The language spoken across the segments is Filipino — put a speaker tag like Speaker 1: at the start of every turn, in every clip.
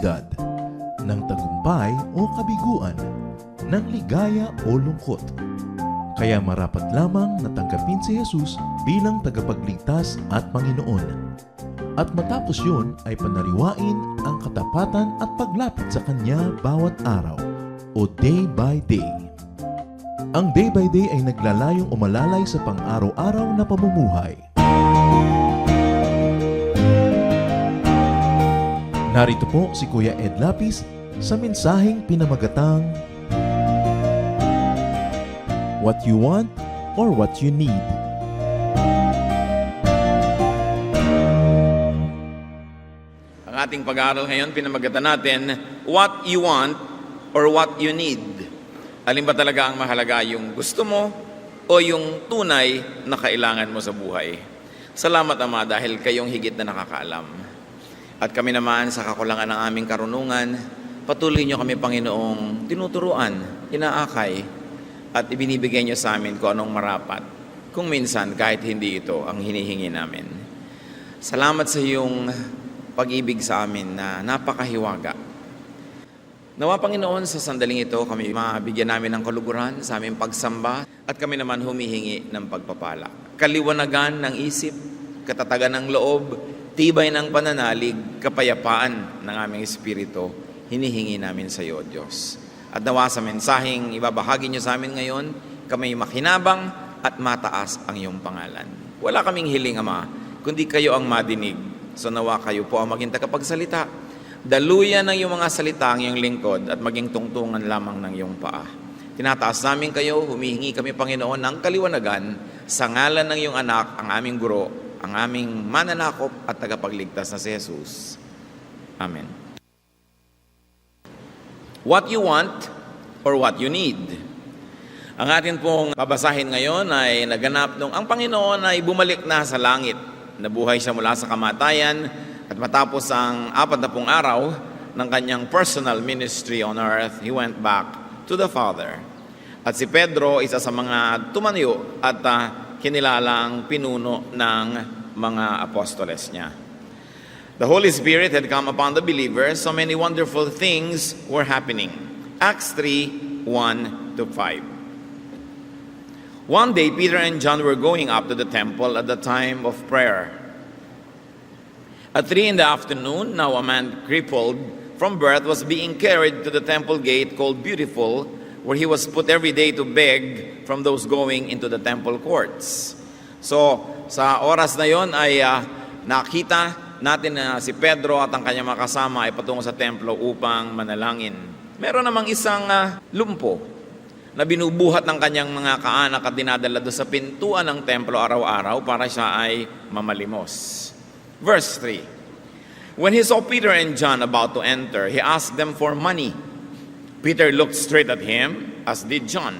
Speaker 1: kalamidad, ng tagumpay o kabiguan, ng ligaya o lungkot. Kaya marapat lamang na tanggapin si Jesus bilang tagapagligtas at Panginoon. At matapos yun ay panariwain ang katapatan at paglapit sa Kanya bawat araw o day by day. Ang day by day ay naglalayong umalalay sa pang-araw-araw na pamumuhay. Narito po si Kuya Ed Lapis sa mensaheng pinamagatang What You Want or What You Need.
Speaker 2: Ang ating pag-aaral ngayon, pinamagatan natin, What You Want or What You Need. Alin ba talaga ang mahalaga, yung gusto mo o yung tunay na kailangan mo sa buhay? Salamat, Ama, dahil kayong higit na nakakaalam. At kami naman sa kakulangan ng aming karunungan, patuloy niyo kami, Panginoong, tinuturuan, inaakay, at ibinibigay niyo sa amin kung anong marapat. Kung minsan, kahit hindi ito ang hinihingi namin. Salamat sa iyong pag-ibig sa amin na napakahiwaga. Nawa, Panginoon, sa sandaling ito, kami mabigyan namin ng kaluguran sa aming pagsamba at kami naman humihingi ng pagpapala. Kaliwanagan ng isip, katatagan ng loob, tibay ng pananalig, kapayapaan ng aming espiritu, hinihingi namin sa iyo, Diyos. At nawa sa mensaheng ibabahagi niyo sa amin ngayon, kami makinabang at mataas ang iyong pangalan. Wala kaming hiling, Ama, kundi kayo ang madinig. So nawa kayo po ang maging tagapagsalita. Daluyan ng iyong mga salita ang iyong lingkod at maging tungtungan lamang ng iyong paa. Tinataas namin kayo, humihingi kami, Panginoon, ng kaliwanagan sa ngalan ng iyong anak, ang aming guro, ang aming mananakop at tagapagligtas na si Jesus. Amen. What you want or what you need. Ang atin pong babasahin ngayon ay naganap nung ang Panginoon ay bumalik na sa langit. Nabuhay siya mula sa kamatayan at matapos ang 40 araw ng kanyang personal ministry on earth, he went back to the Father. At si Pedro, isa sa mga tumayo at kinilalang pinuno ng mga apostoles niya. The Holy Spirit had come upon the believers, so many wonderful things were happening. Acts 3:1-5. One day, Peter and John were going up to the temple at the time of prayer. At 3 p.m, now a man crippled from birth was being carried to the temple gate called Beautiful, where he was put every day to beg from those going into the temple courts. So, sa oras na yon ay nakita natin na si Pedro at ang kanyang mga kasama ay patungo sa templo upang manalangin. Meron namang isang lumpo na binubuhat ng kanyang mga kaanak at dinadala doon sa pintuan ng templo araw-araw para siya ay mamalimos. Verse 3. When he saw Peter and John about to enter, he asked them for money. Peter looked straight at him, as did John.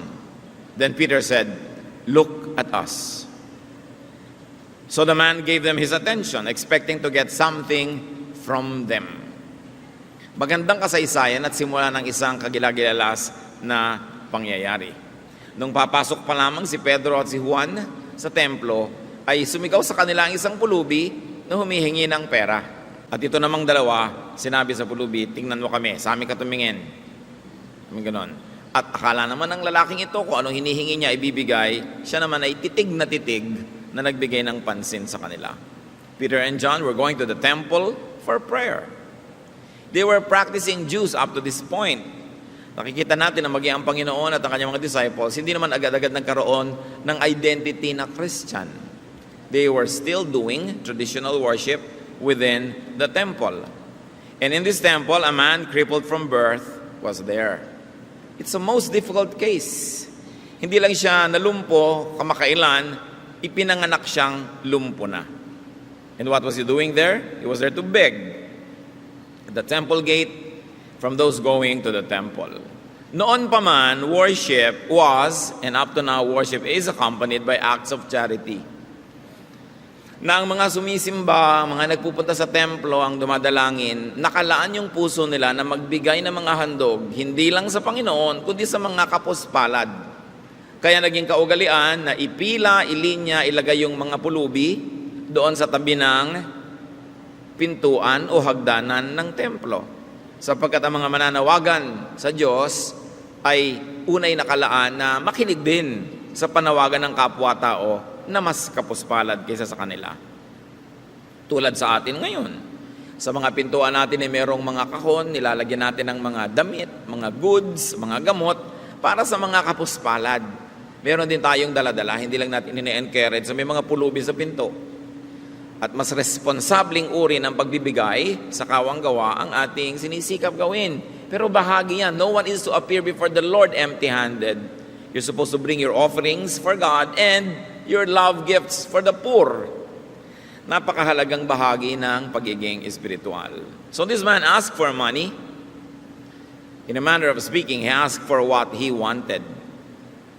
Speaker 2: Then Peter said, "Look at us." So the man gave them his attention, expecting to get something from them. Magandang kasaysayan at simula ng isang kagilagilalas na pangyayari. Nung papasok pa lamang si Pedro at si Juan sa templo, ay sumigaw sa kanila ang isang pulubi na humihingi ng pera. At ito namang dalawa, sinabi sa pulubi, "Tingnan mo kami, sa amin ka tumingin." Ganon. At akala naman ng lalaking ito, kung anong hinihingi niya ibibigay, siya naman ay titig na nagbigay ng pansin sa kanila. Peter and John were going to the temple for prayer. They were practicing Jews up to this point. Nakikita natin na maging ang Panginoon at ang kanyang mga disciples, hindi naman agad-agad nagkaroon ng identity na Christian. They were still doing traditional worship within the temple. And in this temple, a man crippled from birth was there. It's a most difficult case. Hindi lang siya nalumpo kamakailan, ipinanganak siyang lumpo na. And what was he doing there? He was there to beg at the temple gate from those going to the temple. Noon pa man, worship was, and up to now, worship is accompanied by acts of charity. Na ang mga sumisimba, mga nagpupunta sa templo, ang dumadalangin, nakalaan yung puso nila na magbigay ng mga handog, hindi lang sa Panginoon, kundi sa mga kapuspalad. Kaya naging kaugalian na ipila, ilinya, ilagay yung mga pulubi doon sa tabi ng pintuan o hagdanan ng templo. sapagkat ang mga mananawagan sa Diyos ay unay nakalaan na makinig din sa panawagan ng kapwa-tao na mas kapuspalad kaysa sa kanila. Tulad sa atin ngayon, sa mga pintuan natin ay merong mga kahon, nilalagyan natin ng mga damit, mga goods, mga gamot, para sa mga kapuspalad. Meron din tayong daladala, hindi lang natin ini-encourage sa may mga pulubi sa pinto. At mas responsableng uri ng pagbibigay sa kawang-gawa ang ating sinisikap gawin. Pero bahagi yan. No one is to appear before the Lord empty-handed. You're supposed to bring your offerings for God and your love gifts for the poor. Napakahalagang bahagi ng pagiging espiritual. So this man asked for money. In a manner of speaking, he asked for what he wanted.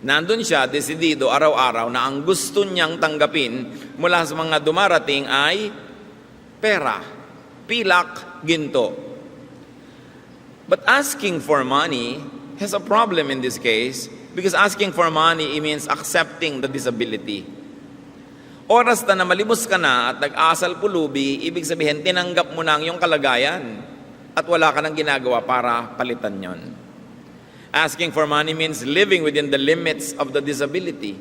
Speaker 2: Nandun siya, desidido araw-araw na ang gusto niyang tanggapin mula sa mga dumarating ay pera, pilak, ginto. But asking for money has a problem in this case because asking for money means accepting the disability. Oras na malimos ka na at nag-asal pulubi, ibig sabihin tinanggap mo na ang iyong kalagayan at wala ka nang ginagawa para palitan yon. Asking for money means living within the limits of the disability.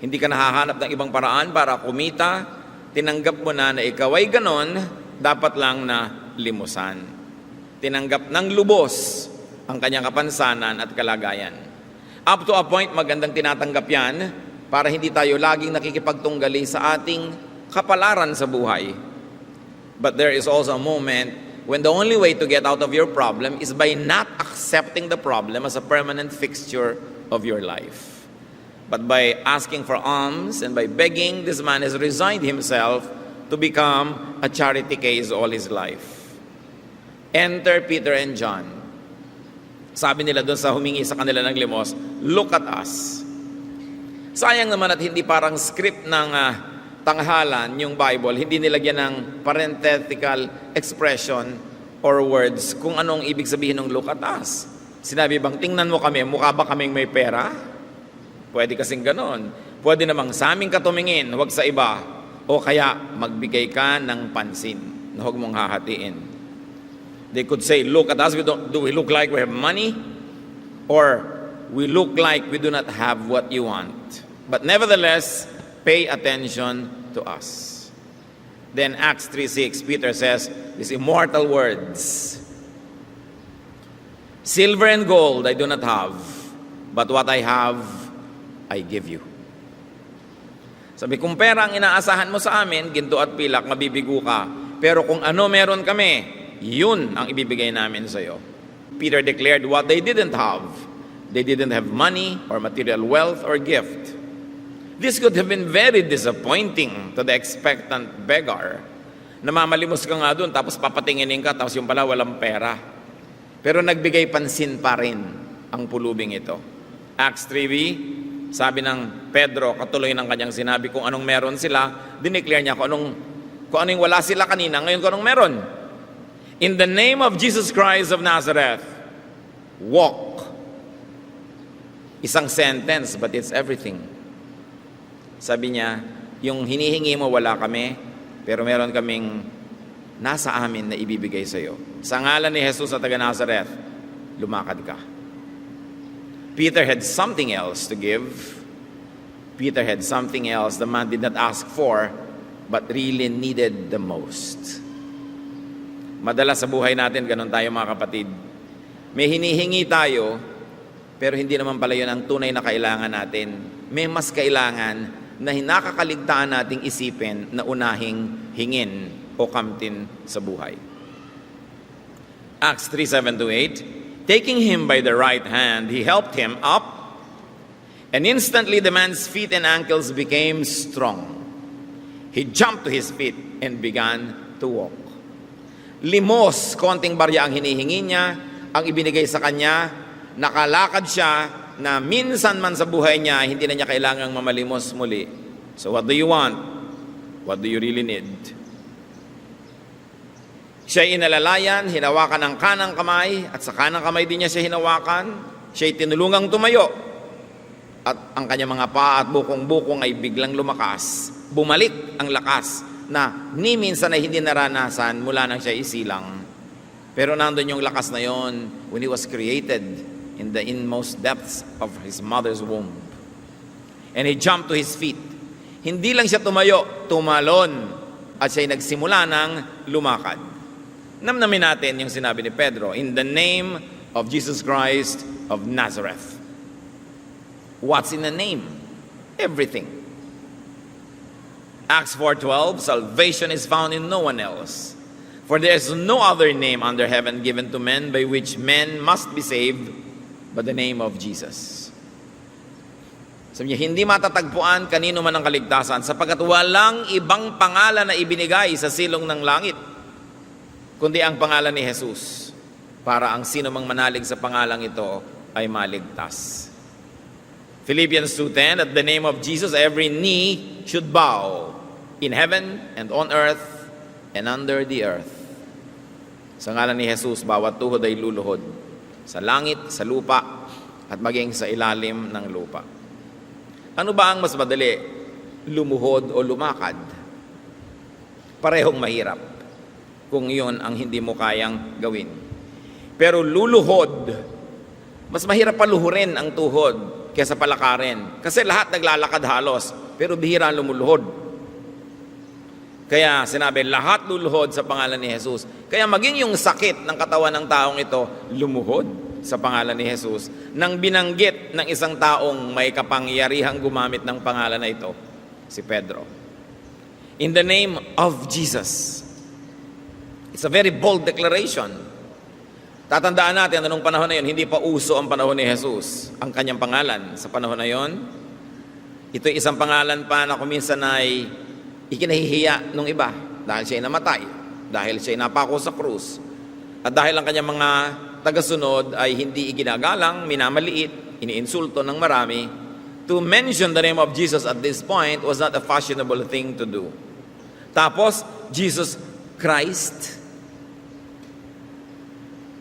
Speaker 2: Hindi ka nahahanap ng ibang paraan para kumita, tinanggap mo na ikaw ay ganon, dapat lang na limusan. Tinanggap ng lubos ang kanyang kapansanan at kalagayan. Up to a point, magandang tinatanggap yan para hindi tayo laging nakikipagtunggali sa ating kapalaran sa buhay. But there is also a moment when the only way to get out of your problem is by not accepting the problem as a permanent fixture of your life. But by asking for alms and by begging, this man has resigned himself to become a charity case all his life. Enter Peter and John. Sabi nila doon sa humingi sa kanila ng limos, look at us. Sayang naman at hindi parang script ng tanghalan yung Bible, hindi nilagyan ng parenthetical expression or words kung anong ibig sabihin ng look at us. Sinabi bang, tingnan mo kami, mukha ba kaming may pera? Pwede kasing ganon. Pwede namang sa aming katumingin, huwag sa iba. O kaya, magbigay ka ng pansin na huwag mong hahatiin. They could say, look at us, do we look like we have money? Or, we look like we do not have what you want. But nevertheless, pay attention to us. Then Acts 3:6, Peter says these immortal words, silver and gold I do not have, but what I have, I give you. Sabi, kung pera ang inaasahan mo sa amin, ginto at pilak, mabibigo ka. Pero kung ano meron kami, yun ang ibibigay namin sa iyo. Peter declared what they didn't have. They didn't have money or material wealth or gift. This could have been very disappointing to the expectant beggar. Namamalimos ka nga doon, tapos papatinginin ka, tapos yung pala walang pera. Pero nagbigay pansin pa rin ang pulubing ito. Acts 3b, sabi ng Pedro, katuloy ng kanyang sinabi, kung anong meron sila, dineclare niya kung ano yung wala sila kanina, ngayon kung anong meron. In the name of Jesus Christ of Nazareth, walk. Isang sentence, but it's everything. Sabi niya, yung hinihingi mo wala kami, pero meron kaming nasa amin na ibibigay sa iyo. Sa ngalan ni Jesus na taga Nazareth, lumakad ka. Peter had something else to give. Peter had something else the man did not ask for, but really needed the most. Madalas sa buhay natin, ganun tayo mga kapatid. May hinihingi tayo, pero hindi naman pala yun ang tunay na kailangan natin. May mas kailangan na nakakaligtaan nating isipin na unahing hingin o kamtin sa buhay. Acts 3:7-8, taking him by the right hand, he helped him up, and instantly the man's feet and ankles became strong. He jumped to his feet and began to walk. Limos, konting barya ang hinihingi niya, ang ibinigay sa kanya, nakalakad siya, na minsan man sa buhay niya, hindi na niya kailangang mamalimos muli. So what do you want? What do you really need? Siya'y inalalayan, hinawakan ng kanang kamay, at sa kanang kamay din niya siya hinawakan. Siya'y tinulungang tumayo, at ang kanyang mga paa at bukong-bukong ay biglang lumakas. Bumalik ang lakas na ni minsan ay hindi naranasan mula nang siya isilang. Pero nandun yung lakas na yon when he was created in the inmost depths of his mother's womb. And he jumped to his feet. Hindi lang siya tumayo, tumalon. At siya'y nagsimula ng lumakad. Namnamin natin yung sinabi ni Pedro, in the name of Jesus Christ of Nazareth. What's in the name? Everything. Acts 4:12, salvation is found in no one else. For there is no other name under heaven given to men by which men must be saved but the name of Jesus. Sabi niya, hindi matatagpuan kanino man ang kaligtasan sapagkat walang ibang pangalan na ibinigay sa silong ng langit kundi ang pangalan ni Jesus para ang sino mang manalig sa pangalang ito ay maligtas. Philippians 2:10, at the name of Jesus every knee should bow in heaven and on earth and under the earth. Sa ngalan ni Jesus, bawat tuhod ay luluhod sa langit, sa lupa, at maging sa ilalim ng lupa. Ano ba ang mas madali? Lumuhod o lumakad? Parehong mahirap kung yun ang hindi mo kayang gawin. Pero luluhod, mas mahirap paluhurin ang tuhod kaysa palakarin. Kasi lahat naglalakad halos, pero bihira lumuluhod. Kaya sinabi, lahat luluhod sa pangalan ni Jesus. Kaya maging yung sakit ng katawan ng taong ito, lumuhod sa pangalan ni Jesus. Nang binanggit ng isang taong may kapangyarihang gumamit ng pangalan na ito, si Pedro. In the name of Jesus. It's a very bold declaration. Tatandaan natin, anong panahon na yun, hindi pa uso ang panahon ni Jesus. Ang kanyang pangalan sa panahon na yun, ito'y isang pangalan pa na kuminsan ay ikinahihiya nung iba dahil siya'y namatay, dahil siya'y napako sa krus, at dahil ang kanyang mga tagasunod ay hindi iginagalang, minamaliit, iniinsulto ng marami. To mention the name of Jesus at this point was not a fashionable thing to do. Tapos, Jesus Christ.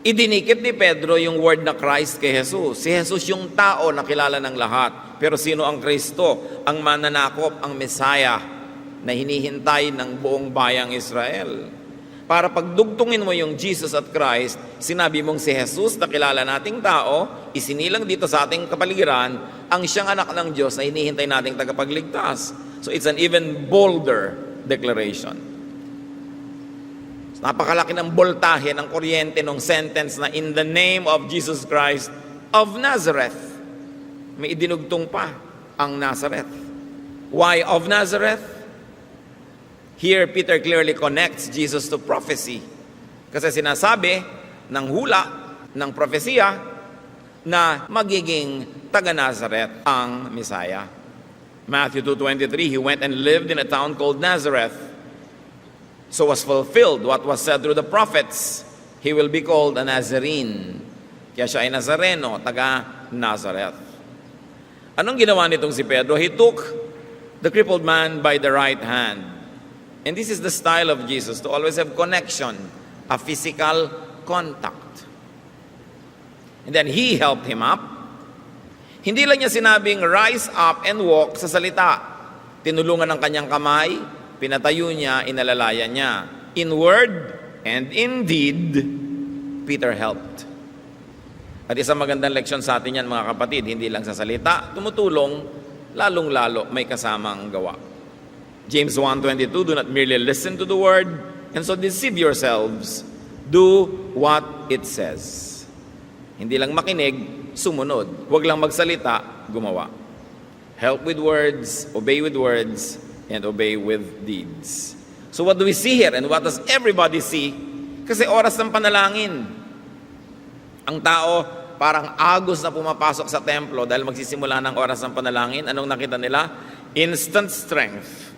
Speaker 2: Idinikit ni Pedro yung word na Christ kay Jesus. Si Jesus yung tao na kilala ng lahat. Pero sino ang Kristo? Ang mananakop, ang Messiah na hinihintay ng buong bayang Israel. Para pagdugtungin mo yung Jesus at Christ, sinabi mong si Jesus na kilala nating tao, isinilang dito sa ating kapaligiran, ang siyang anak ng Diyos na hinihintay nating tagapagligtas. So it's an even bolder declaration. Napakalaki ng boltahe, ng kuryente, ng sentence na in the name of Jesus Christ of Nazareth. May idinugtong pa ang Nazareth. Why of Nazareth? Here, Peter clearly connects Jesus to prophecy. Kasi sinasabi ng hula, ng propesiya, na magiging taga-Nazareth ang Messiah. Matthew 2:23, he went and lived in a town called Nazareth. So was fulfilled what was said through the prophets. He will be called a Nazarene. Kaya siya ay Nazareno, taga-Nazareth. Anong ginawa nitong si Pedro? He took the crippled man by the right hand. And this is the style of Jesus, to always have connection, a physical contact. And then he helped him up. Hindi lang niya sinabing, rise up and walk sa salita. Tinulungan ng kanyang kamay, pinatayo niya, inalalaya niya. In word and in deed, Peter helped. At isang magandang leksyon sa atin yan, mga kapatid, hindi lang sa salita, tumutulong, lalong-lalo may kasamang gawa. James 1:22, do not merely listen to the word and so deceive yourselves. Do what it says. Hindi lang makinig, sumunod. Huwag lang magsalita, gumawa. Help with words, obey with words, and obey with deeds. So what do we see here? And what does everybody see? Kasi oras ng panalangin. Ang tao parang agos na pumapasok sa templo dahil magsisimula ng oras ng panalangin. Anong nakita nila? Instant strength.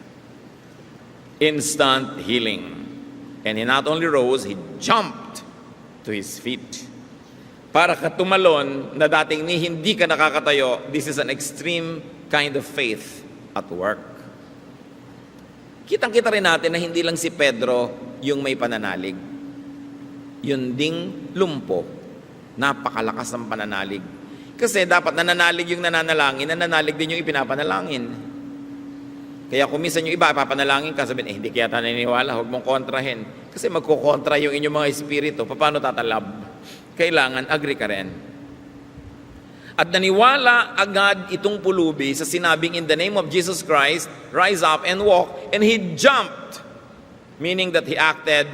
Speaker 2: Instant healing. And he not only rose, he jumped to his feet. Para ka tumalon na dating hindi ka nakakatayo, this is an extreme kind of faith at work. Kitang-kita rin natin na hindi lang si Pedro yung may pananalig. Yun ding lumpo, napakalakas ng pananalig. Kasi dapat nananalig yung nananalangin, nananalig din yung ipinapanalangin. Kaya kung minsan yung iba, papanalangin ka, sabihin, hindi kaya tayo naniniwala, huwag mong kontrahin. Kasi magkukontra yung inyong mga espiritu. Paano tatalab? Kailangan agree ka rin. At naniwala agad itong pulubi sa sinabing, in the name of Jesus Christ, rise up and walk. And he jumped. Meaning that he acted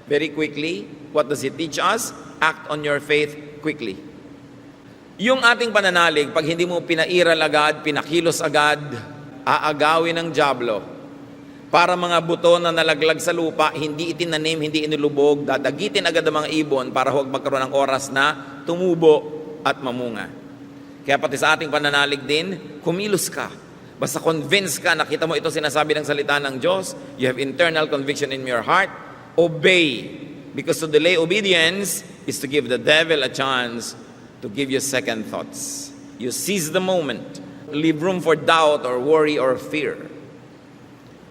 Speaker 2: very quickly. What does it teach us? Act on your faith quickly. Yung ating pananalig, pag hindi mo pinairal agad, pinakilos agad, aagawin ng dyablo. Para mga buto na nalaglag sa lupa, hindi itinanim, hindi inilubog, dadagitin agad ang mga ibon para huwag magkaroon ng oras na tumubo at mamunga. Kaya pati sa ating pananalig din, kumilos ka. Basta convince ka, nakita mo ito sinasabi ng salita ng Diyos, you have internal conviction in your heart, obey. Because to delay obedience is to give the devil a chance to give you second thoughts. You seize the moment. Leave room for doubt or worry or fear.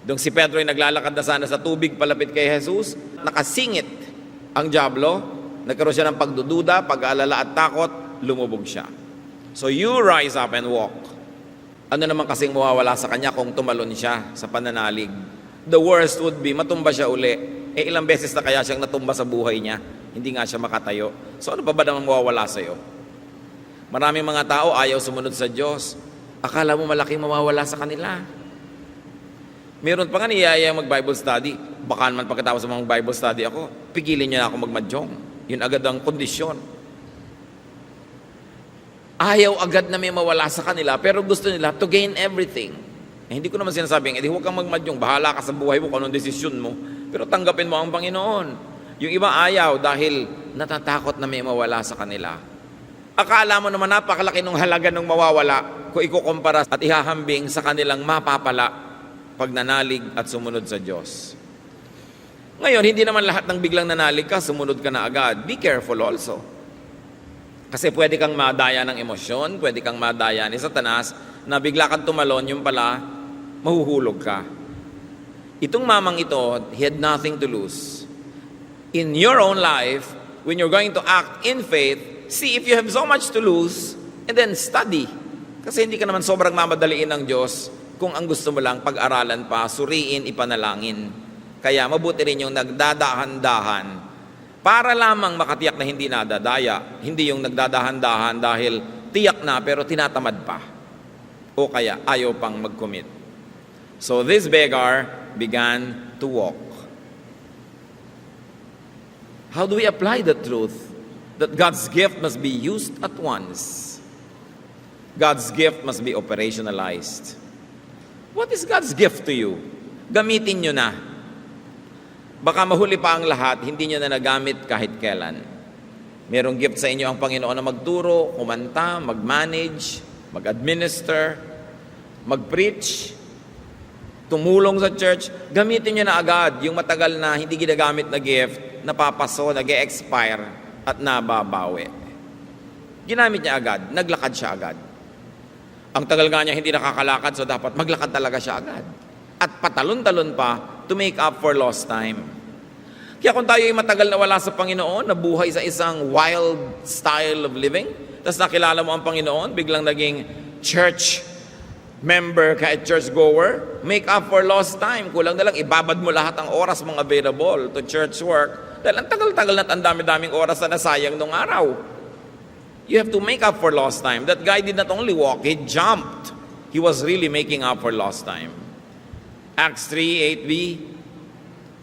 Speaker 2: Doon si Pedro ay naglalakad na sana sa tubig palapit kay Jesus, nakasingit ang dyablo, nagkaroon siya ng pagdududa, pag-aalala at takot, lumubog siya. So you rise up and walk. Ano naman kasing mawawala sa kanya kung tumalon siya sa pananalig? The worst would be, matumba siya uli. Ilang beses na kaya siyang natumba sa buhay niya, hindi nga siya makatayo. So ano pa ba naman mawawala sa'yo? Maraming mga tao ayaw sumunod sa Diyos. Akala mo malaking mawawala sa kanila. Meron pa nga niyaya mag-Bible study. Baka naman pagkatapos ng Bible study ako, pigilin niya ako magmadyong. Yun agad ang kondisyon. Ayaw agad na may mawala sa kanila, pero gusto nila to gain everything. Hindi ko naman sinasabing, huwag kang magmadyong, bahala ka sa buhay mo kung anong desisyon mo, pero tanggapin mo ang Panginoon. Yung iba ayaw dahil natatakot na may mawala sa kanila. Akala mo naman napakalaki ng halaga ng mawawala kung ikukumpara at ihahambing sa kanilang mapapala pagnanalig at sumunod sa Diyos. Ngayon, hindi naman lahat ng biglang nanalig ka, sumunod ka na agad. Be careful also. Kasi pwede kang madaya ng emosyon, pwede kang madaya ni Satanas, na bigla kang tumalon, yung pala, mahuhulog ka. Itong mamang ito, he had nothing to lose. In your own life, when you're going to act in faith, see if you have so much to lose, and then study. Kasi hindi ka naman sobrang mamadaliin ng Diyos kung ang gusto mo lang pag-aralan pa, suriin, ipanalangin. Kaya mabuti rin yung nagdadahan-dahan para lamang makatiyak na hindi nadadaya. Hindi yung nagdadahan-dahan dahil tiyak na pero tinatamad pa. O kaya ayaw pang mag-commit. So this beggar began to walk. How do we apply the truth that God's gift must be used at once? God's gift must be operationalized. What is God's gift to you? Gamitin nyo na. Baka mahuli pa ang lahat, hindi nyo na nagamit kahit kailan. Merong gift sa inyo ang Panginoon na magturo, kumanta, mag-manage, mag-administer, mag-preach, tumulong sa church. Gamitin nyo na agad yung matagal na hindi ginagamit na gift, napapaso, nag-e-expire, at nababawi. Ginamit niya agad, naglakad siya agad. Ang tagal nga niya hindi nakakalakad, so dapat maglakad talaga siya agad. At patalon-talon pa to make up for lost time. Kaya kung tayo ay matagal na wala sa Panginoon, nabuhay sa isang wild style of living, tapos nakilala mo ang Panginoon, biglang naging church member ka at church goer, make up for lost time. Kulang na lang, ibabad mo lahat ang oras mong available to church work. Dahil ang tagal-tagal na at ang dami-daming oras na nasayang nung araw. You have to make up for lost time. That guy did not only walk, he jumped. He was really making up for lost time. Acts 3:8b.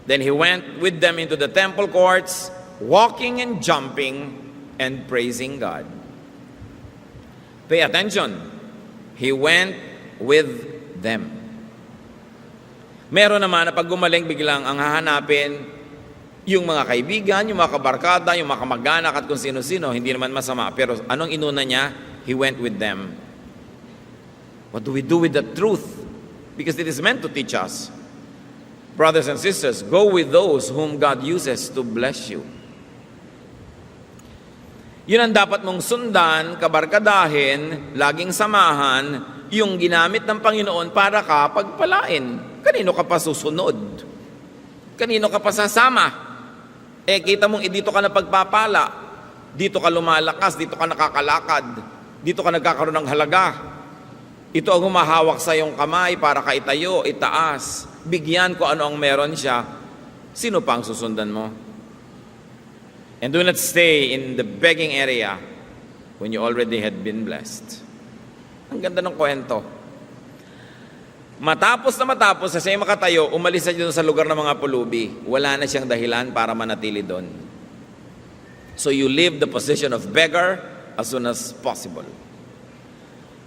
Speaker 2: Then he went with them into the temple courts, walking and jumping and praising God. Pay attention. He went with them. Meron naman na pag gumaling biglang ang hahanapin yung mga kaibigan, yung mga kabarkada, yung mga kamag-anak at kung sino-sino, hindi naman masama. Pero anong inuna niya? He went with them. What do we do with the truth? Because it is meant to teach us. Brothers and sisters, go with those whom God uses to bless you. Yun ang dapat mong sundan, kabarkadahin, laging samahan, yung ginamit ng Panginoon para ka pagpalain. Kanino ka pa susunod? Kanino ka pa sasama? Kita mong dito ka na pagpapala, dito ka lumalakas, dito ka nakakalakad, dito ka nagkakaroon ng halaga. Ito ang humahawak sa iyong kamay para ka itayo, itaas, bigyan ko ano ang meron siya. Sino pa ang susundan mo? And do not stay in the begging area when you already had been blessed. Ang ganda ng kwento. Matapos na siya makatayo, umalis na doon sa lugar ng mga pulubi. Wala na siyang dahilan para manatili doon. So you leave the position of beggar as soon as possible.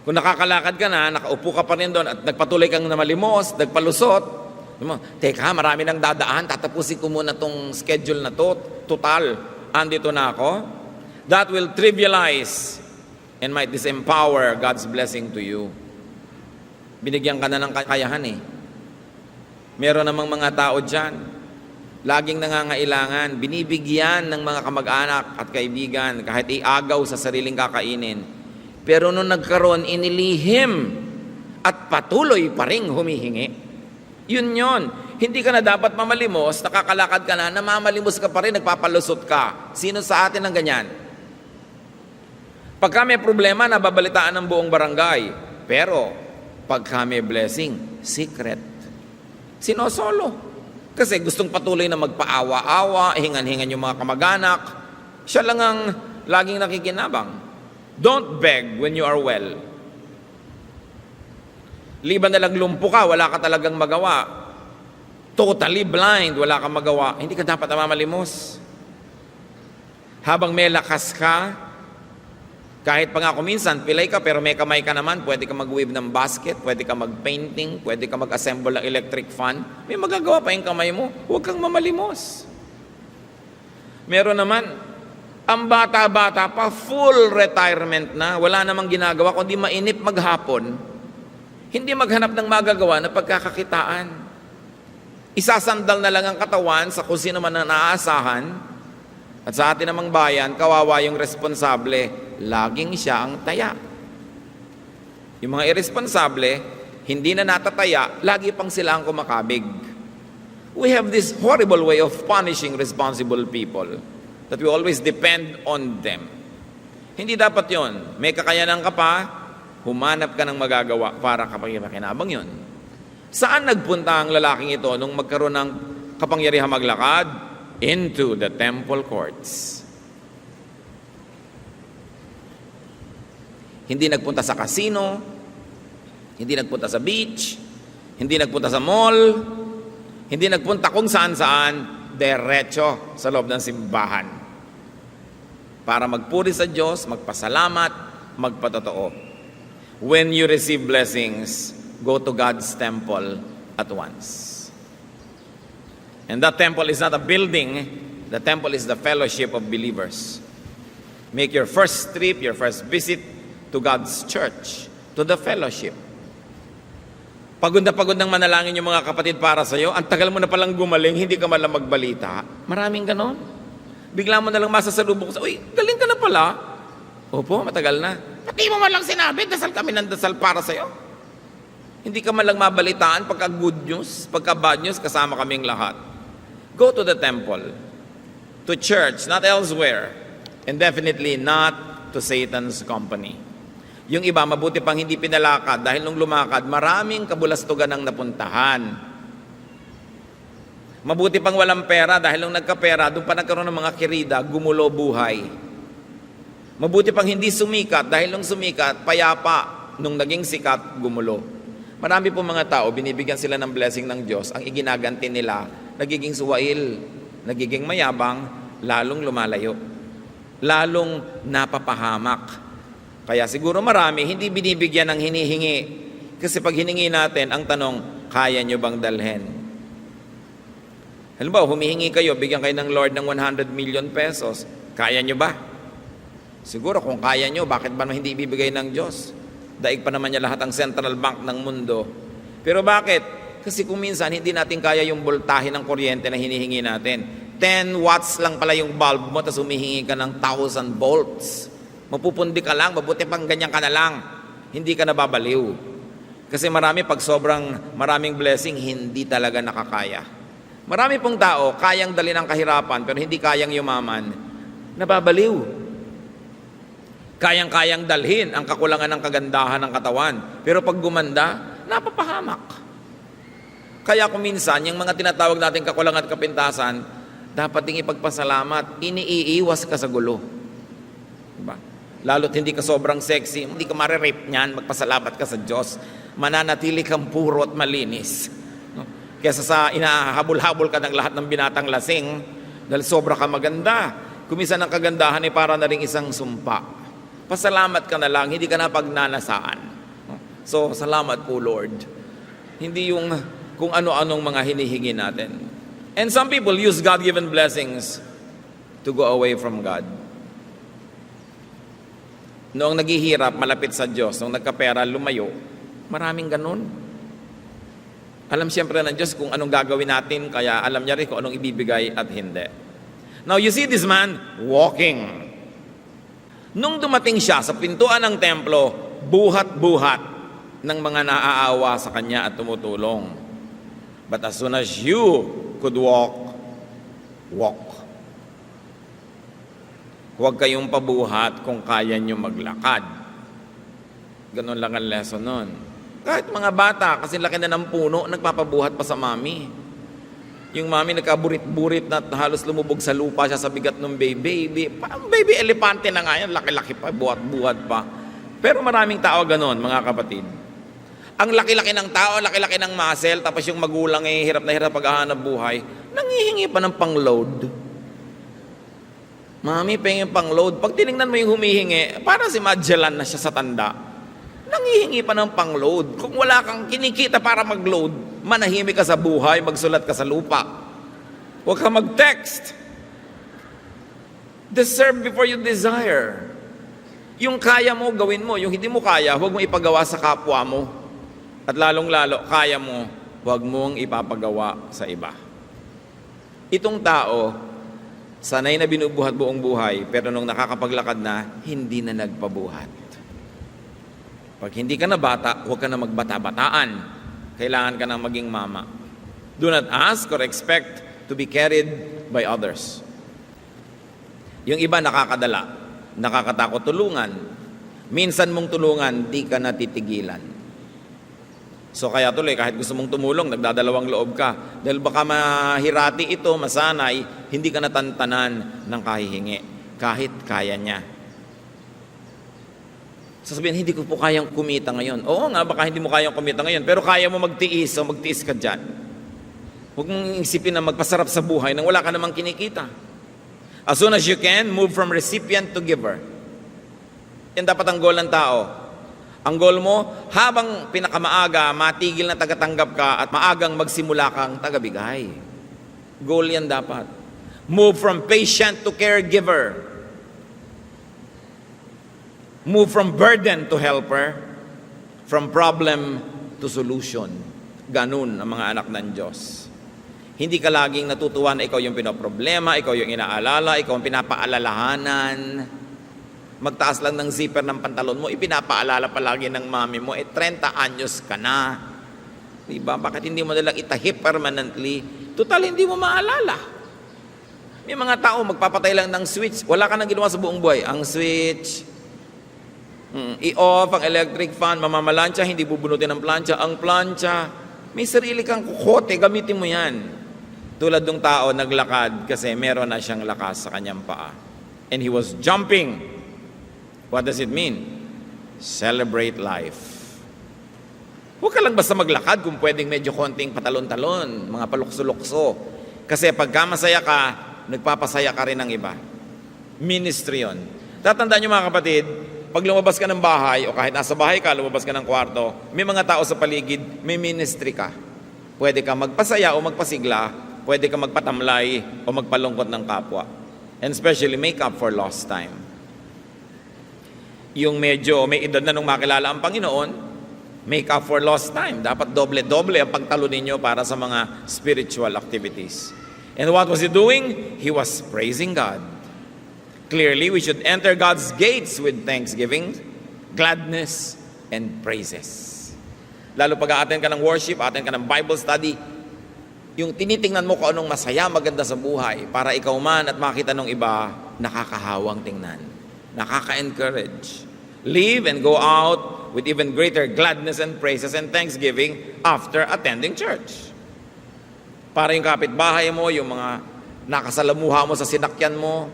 Speaker 2: Kung nakakalakad ka na, nakaupo ka pa rin doon at nagpatuloy kang namalimos, nagpalusot, teka, marami nang dadaan, tatapusin ko muna tong schedule na to, total, andito na ako. That will trivialize and might disempower God's blessing to you. Binigyan ka na ng kakayahan eh. Meron namang mga tao dyan, laging nangangailangan, binibigyan ng mga kamag-anak at kaibigan, kahit iagaw sa sariling kakainin. Pero nung nagkaroon, inilihim at patuloy pa rin humihingi. Yun. Hindi ka na dapat mamalimos, nakakalakad ka na, namamalimos ka pa rin, nagpapalusot ka. Sino sa atin ang ganyan? Pagka may problema, nababalitaan ng buong barangay. Pero, pagka may blessing, secret. Sinosolo. Kasi gustong patuloy na magpaawa-awa, hingan-hingan yung mga kamag-anak. Siya lang ang laging nakikinabang. Don't beg when you are well. Liban na lang lumpo ka, wala ka talagang magawa. Totally blind, wala kang magawa. Hindi ka dapat namamalimos. Habang may lakas ka, kahit pa nga kung minsan, pilay ka pero may kamay ka naman, pwede ka mag-weave ng basket, pwede ka mag-painting, pwede ka mag-assemble ng electric fan, may magagawa pa yung kamay mo, huwag kang mamalimos. Meron naman, ang bata-bata pa, full retirement na, wala namang ginagawa, kundi mainip maghapon, hindi maghanap ng magagawa na pagkakakitaan. Isasandal na lang ang katawan sa kung sino man na naaasahan, at sa atin namang bayan, kawawa yung responsable, laging siya ang taya. Yung mga irresponsable, hindi na natataya, lagi pang sila ang kumakabig. We have this horrible way of punishing responsible people that we always depend on them. Hindi dapat yon. May kakayanan ka pa, humanap ka ng magagawa para kapakinabang yon. Saan nagpunta ang lalaking ito nung magkaroon ng kapangyarihang maglakad? Into the temple courts. Hindi nagpunta sa casino, hindi nagpunta sa beach, hindi nagpunta sa mall, hindi nagpunta kung saan-saan, diretso sa loob ng simbahan. Para magpuri sa Diyos, magpasalamat, magpatotoo. When you receive blessings, go to God's temple at once. And that temple is not a building, the temple is the fellowship of believers. Make your first trip, your first visit to God's church, to the fellowship. Pagod na pagod ng manalangin yung mga kapatid para sa'yo, ang tagal mo na palang gumaling, hindi ka malang magbalita. Maraming ganon. Bigla mo na lang masasalubong sa, uy, galing ka na pala. Opo, matagal na. Pati mo man lang sinabi, dasal kami ng dasal para sa'yo. Hindi ka man lang mabalitaan pagka good news, pagka bad news, kasama kaming lahat. Go to the temple, to church, not elsewhere, and definitely not to Satan's company. Yung iba, mabuti pang hindi pinalakad dahil nung lumakad, maraming kabulastugan ang napuntahan. Mabuti pang walang pera dahil nung nagkapera, doon pa nagkaroon ng mga kirida, gumulo buhay. Mabuti pang hindi sumikat dahil nung sumikat, payapa, nung naging sikat, gumulo. Marami po mga tao, binibigyan sila ng blessing ng Diyos, ang iginaganti nila, nagiging suwail, nagiging mayabang, lalong lumalayo, lalong napapahamak. Kaya siguro marami, hindi binibigyan ng hinihingi. Kasi pag hiningi natin, ang tanong, kaya nyo bang dalhin? Halimbawa, humihingi kayo, bigyan kayo ng Lord ng 100 million pesos. Kaya nyo ba? Siguro kung kaya nyo, bakit ba hindi ibibigay ng Diyos? Daig pa naman niya lahat ang central bank ng mundo. Pero bakit? Kasi kung minsan hindi natin kaya yung voltahe ng kuryente na hinihingi natin. 10 watts lang pala yung bulb mo, tapos humihingi ka ng 1,000 volts. Mapupundi ka lang, mabuti pang ganyan ka na lang. Hindi ka nababaliw. Kasi marami, pag sobrang maraming blessing, hindi talaga nakakaya. Marami pong tao, kayang dali ng kahirapan, pero hindi kayang yumaman. Nababaliw. Kayang-kayang dalhin ang kakulangan ng kagandahan ng katawan. Pero pag gumanda, napapahamak. Kaya kung minsan, yung mga tinatawag natin kakulangan at kapintasan, dapat ding ipagpasalamat, iniiwas ka sa gulo. Diba? Lalo't hindi ka sobrang sexy, hindi ka marirape niyan, magpasalamat ka sa Diyos. Mananatili kang puro at malinis. No? Kesa sa inahabol-habol ka ng lahat ng binatang lasing, dahil sobra ka maganda. Kumisan ang kagandahan ay para na rin isang sumpa. Pasalamat ka na lang, hindi ka na pagnanasaan. No? So, salamat po Lord. Hindi yung kung ano-anong mga hinihingi natin. And some people use God-given blessings to go away from God. Noong naghihirap, malapit sa Diyos, noong nagkapera, lumayo, maraming ganun. Alam siyempre ng Diyos kung anong gagawin natin, kaya alam niya rin kung anong ibibigay at hindi. Now, you see this man walking. Nung dumating siya sa pintuan ng templo, buhat-buhat ng mga naaawa sa kanya at tumutulong. But as soon as you could walk, walk. Huwag kayong pabuhat kung kaya nyo maglakad. Ganun lang ang lesson nun. Kahit mga bata, kasi laki na ng puno, nagpapabuhat pa sa mami. Yung mami nagkaburit-burit na halos lumubog sa lupa siya sa bigat ng baby. Baby elepante na nga yan, laki-laki pa, buhat-buhat pa. Pero maraming tao ganun, mga kapatid. Ang laki-laki ng tao, laki-laki ng muscle, tapos yung magulang ay hirap na hirap paghahanap buhay, nangihingi pa ng pang-load. Mami, pengin pang-load. Pag tinignan mo yung humihingi, para si Magellan na siya sa tanda. Nangihingi pa ng pang-load. Kung wala kang kinikita para mag-load, manahimik ka sa buhay, magsulat ka sa lupa. Huwag ka mag-text. Deserve before you desire. Yung kaya mo, gawin mo. Yung hindi mo kaya, huwag mo ipagawa sa kapwa mo. At lalong-lalo, kaya mo, huwag mong ipapagawa sa iba. Itong tao, sanay na binubuhat buong buhay, pero nung nakakapaglakad na, hindi na nagpabuhat. Pag hindi ka na bata, huwag ka na magbata-bataan. Kailangan ka na maging mama. Do not ask or expect to be carried by others. Yung iba nakakadala, nakakatakot tulungan. Minsan mong tulungan, di ka natitigilan. So kaya tuloy, kahit gusto mong tumulong, nagdadalawang loob ka. Dahil baka mahirati ito, masanay, hindi ka natantanan ng kahihingi. Kahit kaya niya. Sasabihin, hindi ko po kayang kumita ngayon. Oo nga, baka hindi mo kayang kumita ngayon, pero kaya mo magtiis, so magtiis ka dyan. Huwag mong isipin na magpasarap sa buhay nang wala ka namang kinikita. As soon as you can, move from recipient to giver. Yan dapat ang goal ng tao. Ang goal mo, habang pinakamaaga, matigil na tagatanggap ka at maagang magsimula kang tagabigay. Goal yan dapat. Move from patient to caregiver. Move from burden to helper. From problem to solution. Ganun ang mga anak ng Diyos. Hindi ka laging natutuwa na ikaw yung pinoproblema, ikaw yung inaalala, ikaw yung pinapaalalahanan. Magtaas lang ng zipper ng pantalon mo, ipinapaalala palagi ng mami mo, 30 anyos ka na. Diba? Bakit hindi mo nalang itahip permanently? Total, hindi mo maalala. May mga tao, magpapatay lang ng switch. Wala ka nang ginawa sa buong buhay. Ang switch, i-off ang electric fan, mamamalansya, hindi bubunutin ang plancha. Ang plancha, may sarili kang kukote, gamitin mo yan. Tulad ng tao, naglakad kasi meron na siyang lakas sa kanyang paa. And he was jumping. What does it mean? Celebrate life. Huwag ka lang basta maglakad kung pwedeng medyo konting patalon-talon, mga palukso-lukso. Kasi pagka masaya ka, nagpapasaya ka rin ng iba. Ministry yun. Tatandaan nyo mga kapatid, pag lumabas ka ng bahay, o kahit nasa bahay ka, lumabas ka ng kwarto, may mga tao sa paligid, may ministry ka. Pwede ka magpasaya o magpasigla, pwede ka magpatamlay o magpalungkot ng kapwa. And especially make up for lost time. Yung medyo may edad na nung makilala ang Panginoon, make up for lost time. Dapat doble-doble ang pagtalo ninyo para sa mga spiritual activities. And what was he doing? He was praising God. Clearly, we should enter God's gates with thanksgiving, gladness, and praises. Lalo pag a-attend ka ng worship, a-attend ka ng Bible study, yung tinitingnan mo kung anong masaya, maganda sa buhay, para ikaw man at makita ng iba, nakakahawang tingnan. Nakaka-encourage. Leave and go out with even greater gladness and praises and thanksgiving after attending church. Para yung kapitbahay mo, yung mga nakasalamuha mo sa sinakyan mo,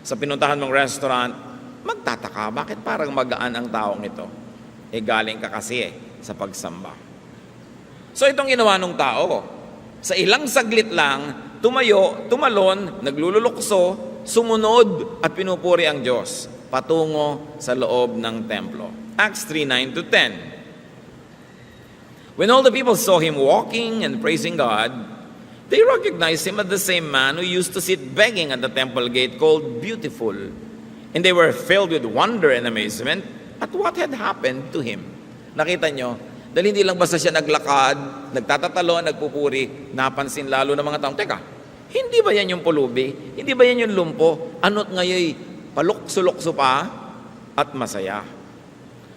Speaker 2: sa pinuntahan mong restaurant, magtataka, bakit parang magaan ang taong ito? Galing ka kasi sa pagsamba. So itong ginawa ng tao, sa ilang saglit lang, tumayo, tumalon, naglululukso, sumunod at pinupuri ang Diyos patungo sa loob ng templo. Acts 3:9-10. When all the people saw him walking and praising God, they recognized him as the same man who used to sit begging at the temple gate called Beautiful. And they were filled with wonder and amazement at what had happened to him. Nakita nyo, dahil hindi lang basta siya naglakad, nagtatatalo, nagpupuri, napansin lalo ng mga taong, teka, hindi ba yan yung pulubi? Hindi ba yan yung lumpo? Ano't ngayon, palukso-lukso pa at masaya.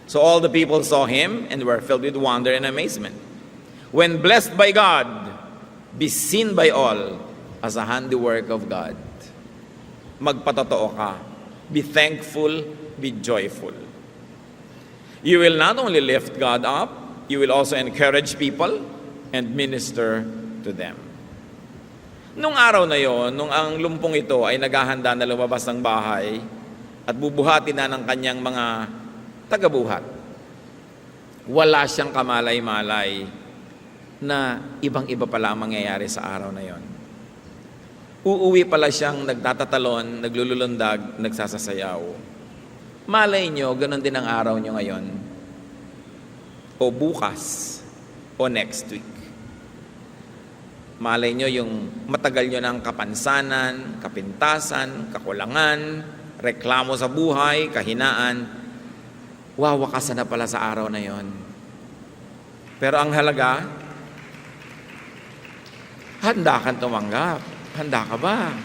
Speaker 2: So all the people saw him and were filled with wonder and amazement. When blessed by God, be seen by all as a handiwork of God. Magpatotoo ka. Be thankful, be joyful. You will not only lift God up, you will also encourage people and minister to them. Nung araw na yon, nung ang lumpong ito ay naghahanda na lumabas ng bahay at bubuhati na ng kanyang mga tagabuhat, wala siyang kamalay-malay na ibang-iba pala ang mangyayari sa araw na yon. Uuwi pala siyang nagtatatalon, naglululundag, nagsasasayaw. Malay nyo, ganun din ang araw nyo ngayon. O bukas, o next week. Malay nyo yung matagal nyo ng kapansanan, kapintasan, kakulangan, reklamo sa buhay, kahinaan, wawakasan na pala sa araw na yon. Pero ang halaga, handa kang tumanggap. Handa ka ba?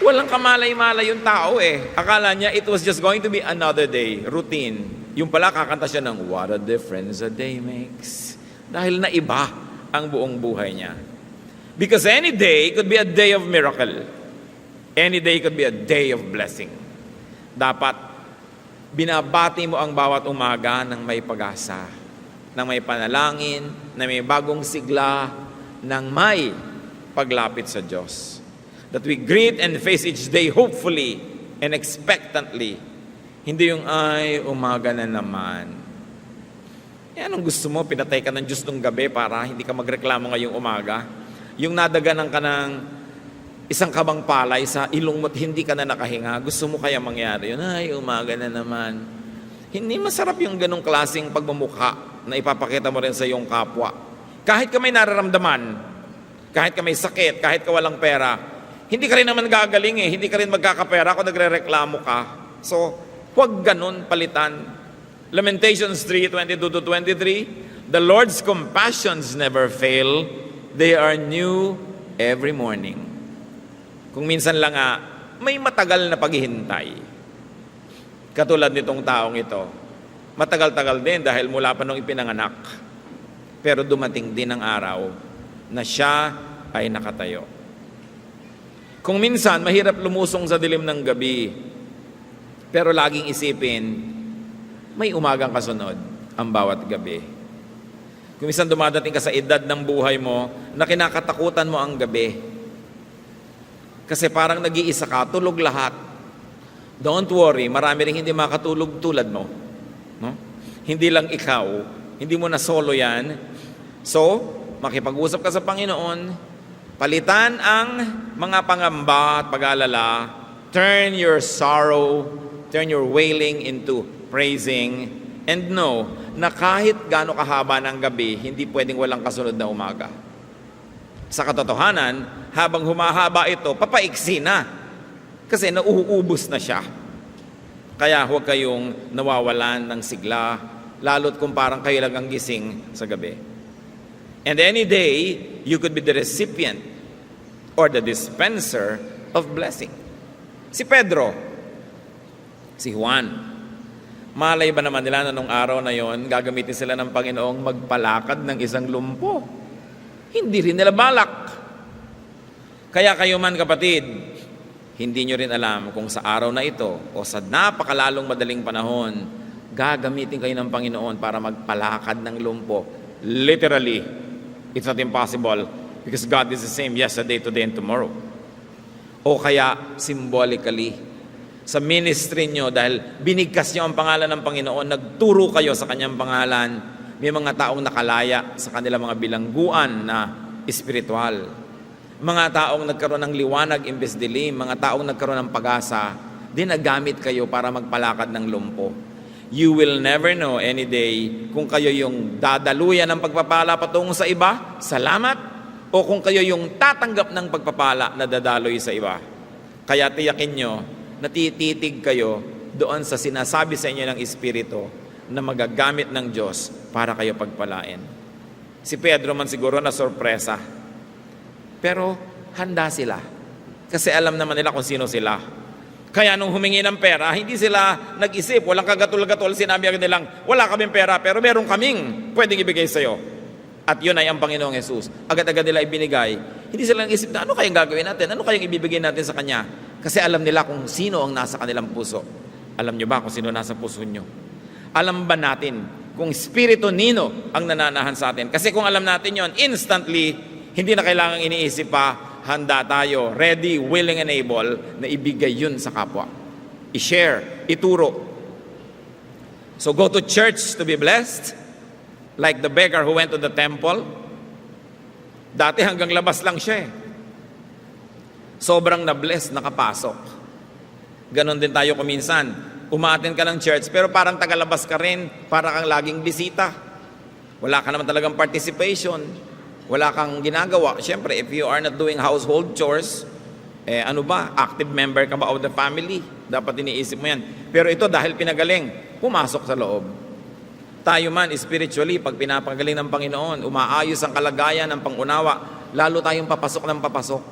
Speaker 2: Walang kamalay-malay yung tao eh. Akala niya it was just going to be another day, routine. Yung pala kakanta siya ng what a difference a day makes. Dahil naiba ang buong buhay niya. Because any day could be a day of miracle. Any day could be a day of blessing. Dapat binabati mo ang bawat umaga ng may pag-asa, ng may panalangin, na may bagong sigla, ng may paglapit sa Diyos. That we greet and face each day hopefully and expectantly. Hindi yung, ay, umaga na naman. Anong gusto mo? Pinatay ka ng Diyos nung gabi para hindi ka magreklamo ngayong umaga? Yung nadaganan ka ng isang kabang palay sa ilong mo't hindi ka na nakahinga, gusto mo kaya mangyari yun? Ay, umaga na naman. Hindi masarap yung ganong klaseng pagmumukha na ipapakita mo rin sa iyong kapwa. Kahit ka may nararamdaman, kahit ka may sakit, kahit ka walang pera, hindi ka rin naman gagaling eh. Hindi ka rin magkakapera kung nagre-reklamo ka. So, huwag ganun palitan. Lamentations 3:22-23, the Lord's compassions never fail. They are new every morning. Kung minsan lang may matagal na paghihintay. Katulad nitong taong ito. Matagal-tagal din dahil mula pa nung ipinanganak. Pero dumating din ang araw na siya ay nakatayo. Kung minsan, mahirap lumusong sa dilim ng gabi, pero laging isipin, may umagang kasunod ang bawat gabi. Kung minsan dumadating ka sa edad ng buhay mo, na kinakatakutan mo ang gabi. Kasi parang nag-iisa ka, tulog lahat. Don't worry, marami rin hindi makatulog tulad mo. No? Hindi lang ikaw, hindi mo na solo yan. So, makipag-usap ka sa Panginoon, palitan ang mga pangamba at pag-alala, turn your sorrow, turn your wailing into praising, and know na kahit gaano kahaba ng gabi, hindi pwedeng walang kasunod na umaga. Sa katotohanan, habang humahaba ito, papaiksi na. Kasi nauubos na siya. Kaya huwag kayong nawawalan ng sigla, lalo't kung parang kayo lang ang gising sa gabi. And any day, you could be the recipient or the dispenser of blessing. Si Pedro, si Juan, malay ba naman nila na nung araw na yon, gagamitin sila ng Panginoong magpalakad ng isang lumpo? Hindi rin nila balak. Kaya kayo man kapatid, hindi nyo rin alam kung sa araw na ito o sa napakalalong madaling panahon, gagamitin kayo ng Panginoon para magpalakad ng lumpo. Literally, It's not impossible because God is the same yesterday, today, and tomorrow. O kaya, symbolically, sa ministry nyo, dahil binigkas nyo ang pangalan ng Panginoon, nagturo kayo sa kanyang pangalan, may mga taong nakalaya sa kanilang mga bilangguan na espiritual. Mga taong nagkaroon ng liwanag imbes dilim, mga taong nagkaroon ng pag-asa, dinagamit kayo para magpalakad ng lumpo. You will never know any day kung kayo yung dadaluyan ng pagpapala patungo sa iba, salamat, o kung kayo yung tatanggap ng pagpapala na dadaloy sa iba. Kaya tiyakin nyo, natititig kayo doon sa sinasabi sa inyo ng Espiritu na magagamit ng Diyos para kayo pagpalain. Si Pedro man siguro na sorpresa. Pero handa sila. Kasi alam naman nila kung sino sila. Kaya nung humingi ng pera, hindi sila nag-isip, walang kagatul-gatul, sinabi agad nilang, wala kaming pera, pero meron kaming pwedeng ibigay sa'yo. At yun ay ang Panginoong Jesus. Agad-agad nila ibinigay. Hindi sila nag-isip na, ano kayang gagawin natin? Ano kayang ibibigay natin sa Kanya? Kasi alam nila kung sino ang nasa kanilang puso. Alam nyo ba kung sino nasa puso nyo? Alam ba natin kung Espiritu Nino ang nananahan sa atin? Kasi kung alam natin yon, instantly, hindi na kailangang iniisip pa, handa tayo, ready, willing, and able na ibigay yun sa kapwa. I-share, ituro. So go to church to be blessed, like the beggar who went to the temple. Dati hanggang labas lang siya eh. Sobrang na-bless, nakapasok. Ganon din tayo kuminsan. Umaattend ka ng church, pero parang tagalabas ka rin, para kang laging bisita. Wala ka naman talagang participation. Wala kang ginagawa. Siyempre, if you are not doing household chores, ano ba? Active member ka ba of the family? Dapat iniisip mo yan. Pero ito, dahil pinagaling, pumasok sa loob. Tayo man, spiritually, pag pinapagaling ng Panginoon, umaayos ang kalagayan ng pangunawa, lalo tayong papasok ng papasok.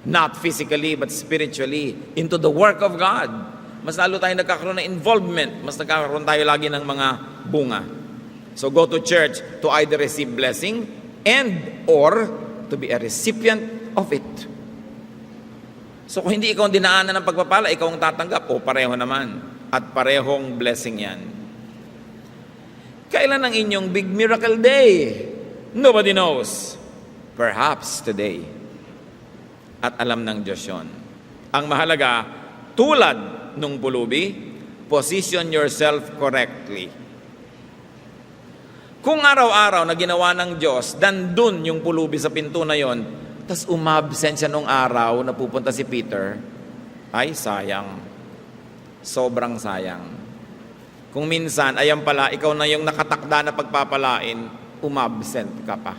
Speaker 2: Not physically, but spiritually, into the work of God. Mas lalo tayong nagkakaroon ng involvement, mas nagkakaroon tayo lagi ng mga bunga. So go to church to either receive blessing and or to be a recipient of it. So kung hindi ikaw ang dinaanan ng pagpapala, ikaw ang tatanggap, o pareho naman. At parehong blessing yan. Kailan ang inyong big miracle day? Nobody knows. Perhaps today. At alam ng Diyos yun. Ang mahalaga, tulad nung pulubi, position yourself correctly. Kung araw-araw na ginawa ng Diyos, dandun yung pulubi sa pinto na yon, tas umabsent siya nung araw na pupunta si Peter, ay sayang. Sobrang sayang. Kung minsan, ayan pala, ikaw na yung nakatakda na pagpapalain, umabsent ka pa.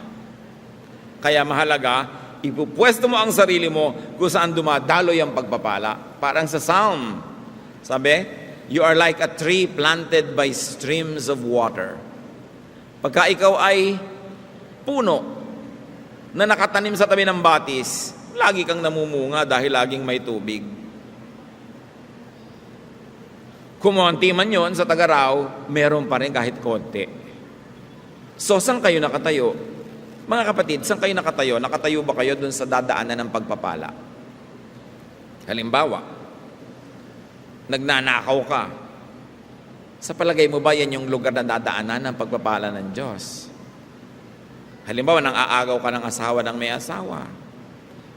Speaker 2: Kaya mahalaga, ipupwesto mo ang sarili mo kung saan dumadaloy ang pagpapala. Parang sa Psalm, sabi, you are like a tree planted by streams of water. Pagka ikaw ay puno na nakatanim sa tabi ng batis, lagi kang namumunga dahil laging may tubig. Kumonti man yon sa Tagaraw, meron pa rin kahit konti. So, saan kayo nakatayo? Mga kapatid, saan kayo nakatayo? Nakatayo ba kayo dun sa dadaanan ng pagpapala? Halimbawa, nagnanakaw ka. Sa palagay mo ba yan yung lugar na dadaanan ng pagpapala ng Diyos? Halimbawa, nang aagaw ka ng asawa ng may asawa.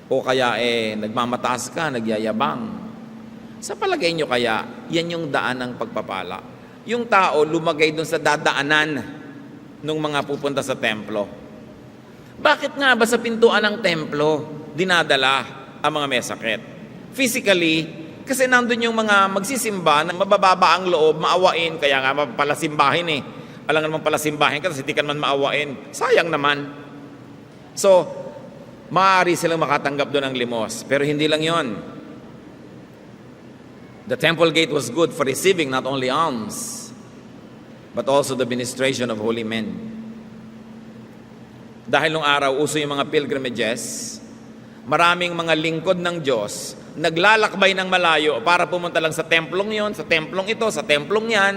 Speaker 2: O kaya nagmamataas ka, nagyayabang. Sa palagay nyo kaya, yan yung daan ng pagpapala. Yung tao lumagay dun sa dadaanan ng mga pupunta sa templo. Bakit nga ba sa pintuan ng templo dinadala ang mga may sakit? Physically, kasi nandun yung mga magsisimba na mabababa ang loob, maawain, kaya nga palasimbahin eh. Alam nga naman palasimbahin ka, kasi di ka naman maawain. Sayang naman. So, maaari silang makatanggap doon ng limos. Pero hindi lang yon. The temple gate was good for receiving not only alms, but also the ministration of holy men. Dahil nung araw, uso yung mga pilgrimages, maraming mga lingkod ng Diyos, naglalakbay ng malayo para pumunta lang sa templong yon, sa templong ito, sa templong yan.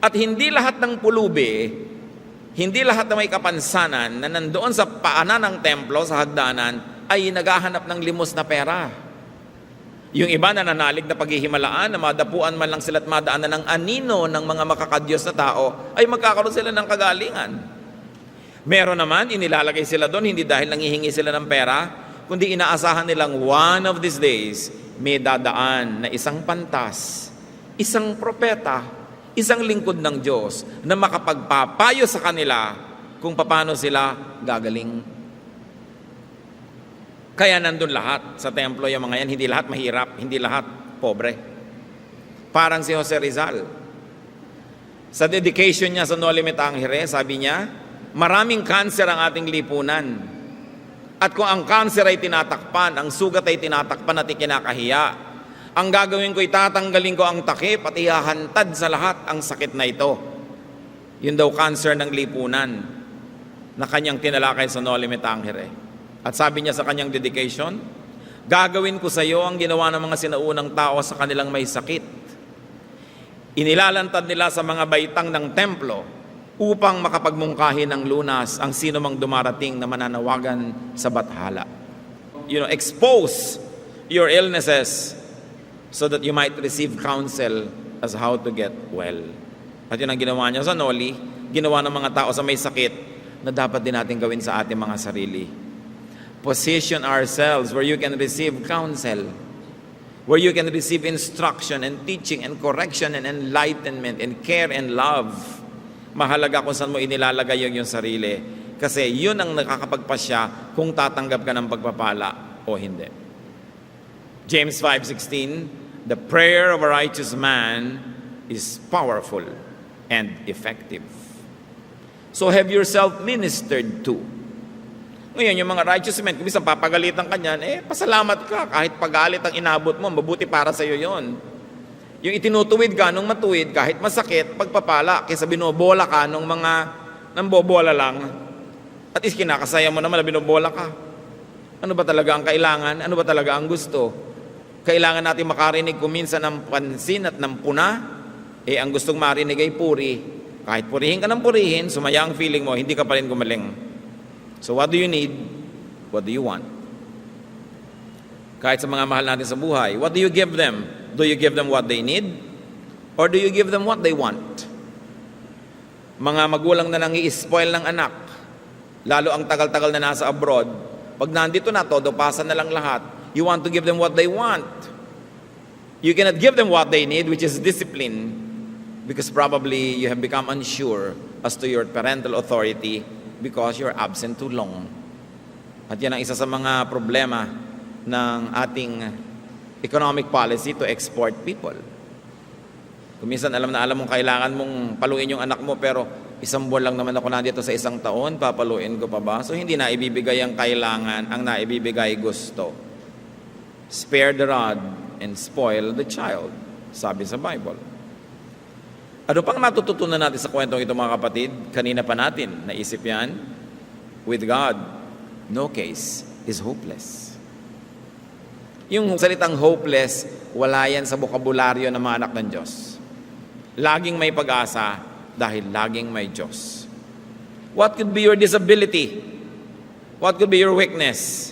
Speaker 2: At hindi lahat ng pulubi, hindi lahat na may kapansanan na nandoon sa paanan ng templo, sa hagdanan, ay naghahanap ng limos na pera. Yung iba na nanalig na paghihimalaan, na madapuan man lang sila at madaanan ng anino ng mga makakadyos na tao, ay magkakaroon sila ng kagalingan. Meron naman, inilalagay sila doon, hindi dahil nangihingi sila ng pera, kundi inaasahan nilang one of these days, may dadaan na isang pantas, isang propeta, isang lingkod ng Diyos na makapagpapayo sa kanila kung paano sila gagaling. Kaya nandun lahat sa templo yung mga yan, hindi lahat mahirap, hindi lahat pobre. Parang si Jose Rizal. Sa dedication niya sa Noli Me Tangere, sabi niya, maraming cancer ang ating lipunan. At kung ang cancer ay tinatakpan, ang sugat ay tinatakpan at ikinakahiya, ang gagawin ko, itatanggalin ko ang takip at ihahantad sa lahat ang sakit na ito. Yun daw cancer ng lipunan na kanyang tinalakay sa Noli Me Tangere. At sabi niya sa kanyang dedication, gagawin ko sa iyo ang ginawa ng mga sinaunang tao sa kanilang may sakit. Inilalantad nila sa mga baitang ng templo upang makapagmungkahi ng lunas ang sino mang dumarating na mananawagan sa bathala. Expose your illnesses so that you might receive counsel as how to get well. At yun ang ginawa niya sa Noli, ginawa ng mga tao sa may sakit na dapat din natin gawin sa ating mga sarili. Position ourselves where you can receive counsel, where you can receive instruction and teaching and correction and enlightenment and care and love. Mahalaga kung saan mo inilalagay yung sarili. Kasi yun ang nakakapagpasya kung tatanggap ka ng pagpapala o hindi. James 5:16, the prayer of a righteous man is powerful and effective. So have yourself ministered to. Ngayon, yung mga righteous men, kung isang papagalitan ka niyan, pasalamat ka. Kahit pagalit ang inabot mo, mabuti para sa iyo yon. Yung itinutuwid ka nung matuwid, kahit masakit, pagpapala, kaysa binobola ka nung mga nambobola lang. At is kinakasaya mo naman na binobola ka. Ano ba talaga ang kailangan? Ano ba talaga ang gusto? Kailangan natin makarinig kuminsan ng pansin at ng puna. Ang gustong marinig ay puri. Kahit purihin ka ng purihin, sumaya ang feeling mo, hindi ka pa rin gumaling. So what do you need? What do you want? Kahit sa mga mahal natin sa buhay, what do you give them? Do you give them what they need? Or do you give them what they want? Mga magulang na nangi-spoil ng anak, lalo ang tagal-tagal na nasa abroad, pag nandito na, todo pasa na lang lahat. You want to give them what they want. You cannot give them what they need, which is discipline, because probably you have become unsure as to your parental authority because you're absent too long. At yan ang isa sa mga problema ng ating economic policy to export people. Kung minsan alam mong kailangan mong paluin yung anak mo, pero isang buwan lang naman ako nandito sa isang taon, papaluin ko pa ba? So hindi na ibibigay ang kailangan, ang naibibigay gusto. Spare the rod and spoil the child, sabi sa Bible. Ano pang matututunan natin sa kwentong ito, mga kapatid? Kanina pa natin naisip yan. With God, no case is hopeless. Yung salitang hopeless, wala yan sa bokabularyo ng mga anak ng Diyos. Laging may pag-asa dahil laging may Diyos. What could be your disability? What could be your weakness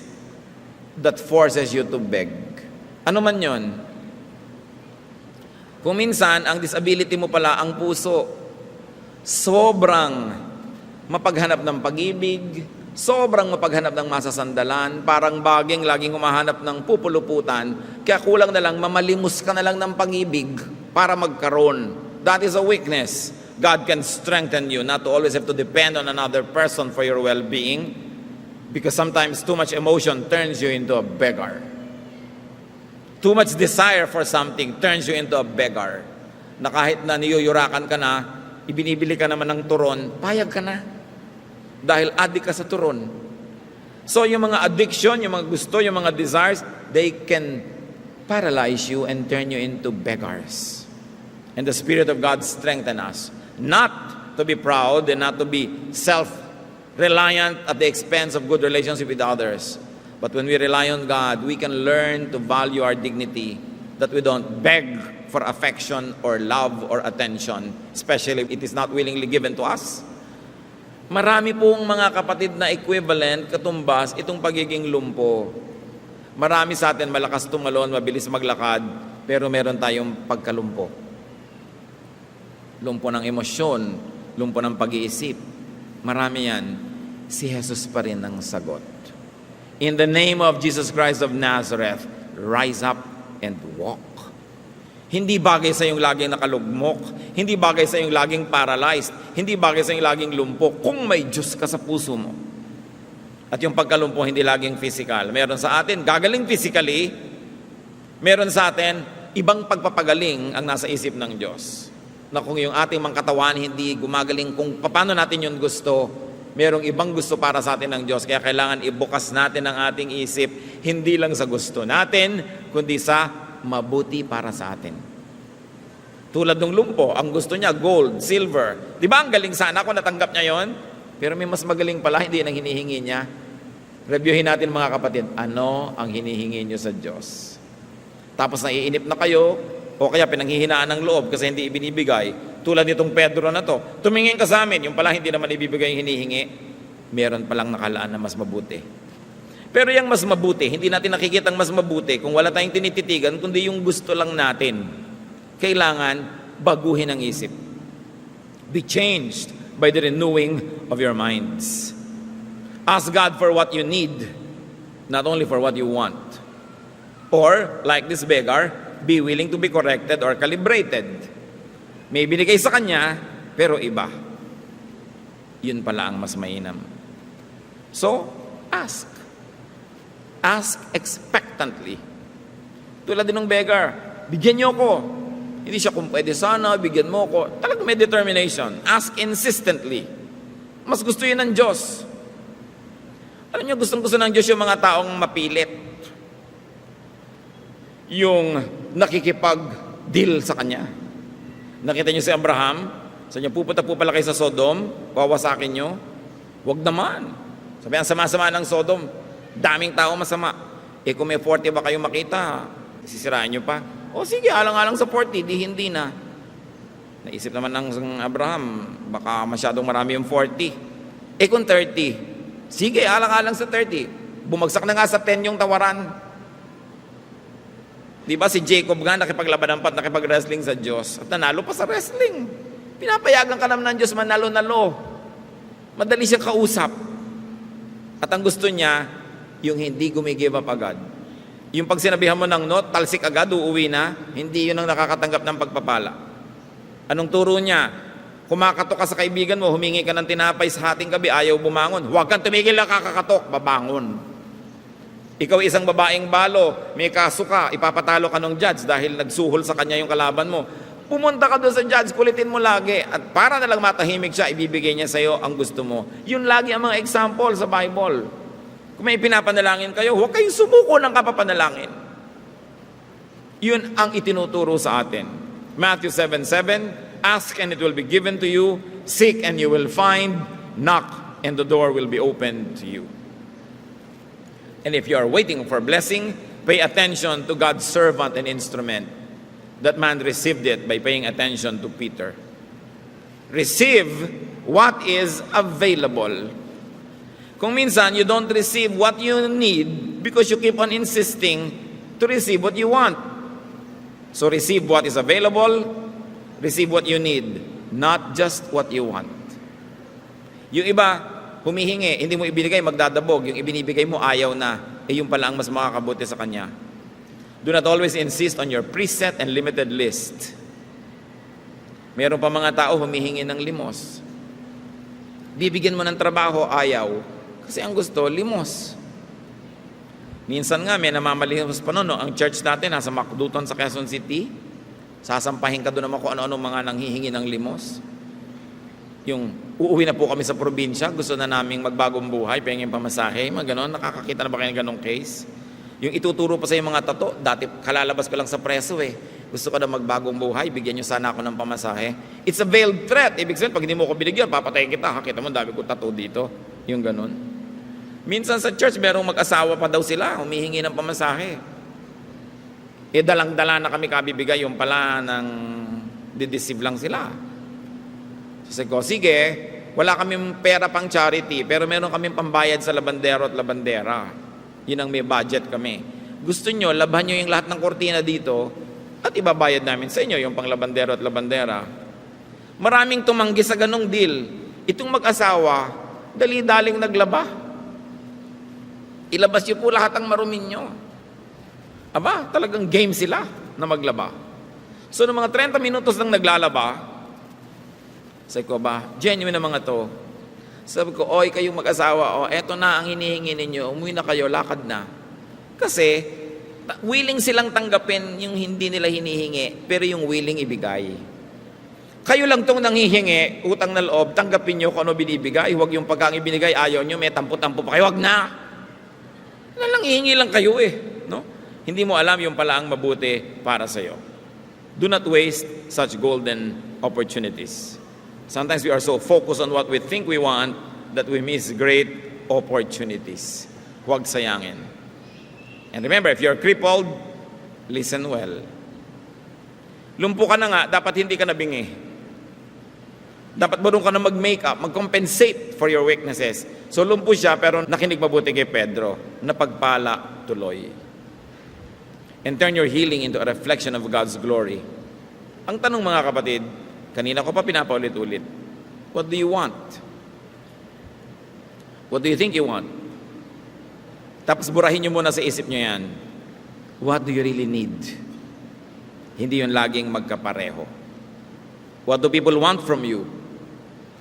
Speaker 2: that forces you to beg? Ano man yon? Kung minsan, ang disability mo pala ang puso. Sobrang mapaghanap ng pag-ibig, sobrang mapaghanap ng masasandalan, parang baging laging humahanap ng pupuluputan, kaya kulang na lang, mamalimos ka na lang ng pag-ibig para magkaroon. That is a weakness. God can strengthen you, not to always have to depend on another person for your well-being, because sometimes too much emotion turns you into a beggar. Too much desire for something turns you into a beggar. Na kahit na niyuyurakan ka na, ibinibili ka naman ng turon, payag ka na. Dahil addict ka sa turon. So yung mga addiction, yung mga gusto, yung mga desires, they can paralyze you and turn you into beggars. And the Spirit of God strengthen us. Not to be proud and not to be self-reliant at the expense of good relationship with others. But when we rely on God, we can learn to value our dignity, that we don't beg for affection or love or attention, especially if it is not willingly given to us. Marami pong mga kapatid na equivalent, katumbas, itong pagiging lumpo. Marami sa atin malakas tumalon, mabilis maglakad, pero meron tayong pagkalumpo. Lumpo ng emosyon, lumpo ng pag-iisip. Marami yan. si Jesus pa rin ang sagot. In the name of Jesus Christ of Nazareth, rise up and walk. Hindi bagay sa yung laging nakalugmok, hindi bagay sa yung laging paralyzed, hindi bagay sa yung laging lumpo kung may Diyos ka sa puso mo. At yung pagkalumpo hindi laging physical. Meron sa atin gagaling physically, meron sa atin ibang pagpapagaling ang nasa isip ng Diyos. Na kung yung ating mga katawan hindi gumagaling kung paano natin yun gusto, merong ibang gusto para sa atin ng Diyos. Kaya kailangan ibukas natin ang ating isip, hindi lang sa gusto natin, kundi sa mabuti para sa atin. Tulad ng lumpo, ang gusto niya gold, silver. Di ba ang galing sana kung natanggap niya yon? Pero may mas magaling pala, hindi yan ang hinihingi niya. Reviewin natin mga kapatid, ano ang hinihingi niyo sa Diyos? Tapos naiinip na kayo, o kaya pinanghihinaan ng loob kasi hindi ibinibigay. Tulad nitong Pedro na to, tumingin ka sa amin, yung pala hindi naman ibibigay yung hinihingi. Meron palang nakalaan na mas mabuti. Pero yung mas mabuti, hindi natin nakikita ang mas mabuti kung wala tayong tinititigan, kundi yung gusto lang natin. Kailangan baguhin ang isip. Be changed by the renewing of your minds. Ask God for what you need, not only for what you want. Or, like this beggar, be willing to be corrected or calibrated. May binigay sa kanya, pero iba. Yun pala ang mas mainam. So, ask. Ask expectantly. Tulad din ng beggar, bigyan niyo ko. Hindi siya kung pwede sana, bigyan mo ko. Talagang may determination. Ask insistently. Mas gusto yun ng Diyos. Alam niyo, gustong-gusto ng Diyos yung mga taong mapilit. Yung nakikipag-deal sa Kanya. Nakita niyo si Abraham, sa niya, pupunta po pala kayo sa Sodom, wawasakin niyo. Huwag naman. Sabi, ang sama-sama ng Sodom, daming tao masama. Eh kung may 40 ba kayo makita, sisiraan nyo pa. O sige, alang-alang sa 40, hindi na. Naisip naman ng Abraham, baka masyadong marami yung 40. Eh kung 30, sige, alang-alang sa 30. Bumagsak na nga sa 10 yung tawaran. Di ba si Jacob nga nakipaglaban at nakipag-wrestling sa Diyos at nanalo pa sa wrestling. Pinapayagan ka naman ng Diyos manalo-nalo. Madali siyang kausap. At ang gusto niya, yung hindi gumigive up agad. Yung pag sinabihan mo ng no, talsik agad, uuwi na, hindi yun ang nakakatanggap ng pagpapala. Anong turo niya? Kumakatok ka sa kaibigan mo, humingi ka ng tinapay sa hating gabi, ayaw bumangon. Huwag kang tumigil na kakakatok, babangon. Ikaw isang babaeng balo, may kaso ka, ipapatalo ka ng judge dahil nagsuhol sa kanya yung kalaban mo. Pumunta ka doon sa judge, kulitin mo lagi. At para na lang matahimik siya, ibibigay niya sa'yo ang gusto mo. Yun lagi ang mga example sa Bible. Kung may pinapanalangin kayo, huwag kayong sumuko ng kapapanalangin. Yun ang itinuturo sa atin. Matthew 7:7, ask and it will be given to you, seek and you will find, knock and the door will be opened to you. And if you are waiting for blessing, pay attention to God's servant and instrument. That man received it by paying attention to Peter. Receive what is available. Kung minsan you don't receive what you need because you keep on insisting to receive what you want. So receive what is available, receive what you need, not just what you want. Yung iba, humihingi, hindi mo ibinigay, magdadabog. Yung ibinibigay mo, ayaw na. Eh yung pala ang mas makakabuti sa kanya. Do not always insist on your preset and limited list. Meron pa mga tao humihingi ng limos. Bibigyan mo ng trabaho, ayaw. Kasi ang gusto, limos. Minsan nga, may namamalimos pa noon. No? Ang church natin, nasa Macduton sa Quezon City. Sasampahin ka doon naman kung ano-ano mga nanghihingi ng limos. Yung uuwi na po kami sa probinsya, gusto na naming magbagong buhay, pengin pamasahe, mga ganon. Nakakakita na ba kayo ng ganong case? Yung ituturo pa sa yung mga tato, dati kalalabas ko lang sa preso eh. Gusto ko na magbagong buhay, bigyan nyo sana ako ng pamasahe. It's a veiled threat. Ibig sabihin, pag hindi mo ko binigyan, papatayin kita. Kita mo, dami ko tato dito. Yung ganon. Minsan sa church, merong mag-asawa pa daw sila, humihingi ng pamasahe. Eh, dalang-dala na kami kabibigay, yung pala ng dideceive lang sila. Sabi ko, sige, wala kaming pera pang charity, pero meron kaming pambayad sa labandero at labandera. Yun ang may budget kami. Gusto nyo, labhan nyo yung lahat ng kortina dito at ibabayad namin sa inyo yung pang labandero at labandera. Maraming tumanggi sa ganong deal. Itong mag-asawa, dali-daling naglaba. Ilabas niyo po lahat ang marumin niyo. Aba, talagang game sila na maglaba. So, ng mga 30 minutos lang naglalaba, sabi ko, ba, genuine na mga to. Sabi ko, oy, kayong mag-asawa, eto na ang hinihingi ninyo, umuwi na kayo, lakad na. Kasi, willing silang tanggapin yung hindi nila hinihingi, pero yung willing ibigay. Kayo lang tong nanghihingi, utang na loob, tanggapin nyo kung ano binibigay, huwag yung pagkang ibinigay, ayaw nyo, may tampo-tampo pa kayo, huwag na. Lang hihingi lang kayo no? Hindi mo alam yung pala ang mabuti para sa'yo. Do not waste such golden opportunities. Sometimes we are so focused on what we think we want that we miss great opportunities. Huwag sayangin. And remember, if you're crippled, listen well. Lumpo ka na nga, dapat hindi ka nabingi. Dapat marunong ka na mag-makeup, mag-compensate for your weaknesses. So lumpo siya, pero nakinig mabuti kay Pedro, napagpala tuloy. And turn your healing into a reflection of God's glory. Ang tanong mga kapatid, kanina ko pa pinapaulit-ulit, what do you want? What do you think you want? Tapos burahin nyo muna sa isip nyo yan. What do you really need? Hindi yun laging magkapareho. What do people want from you?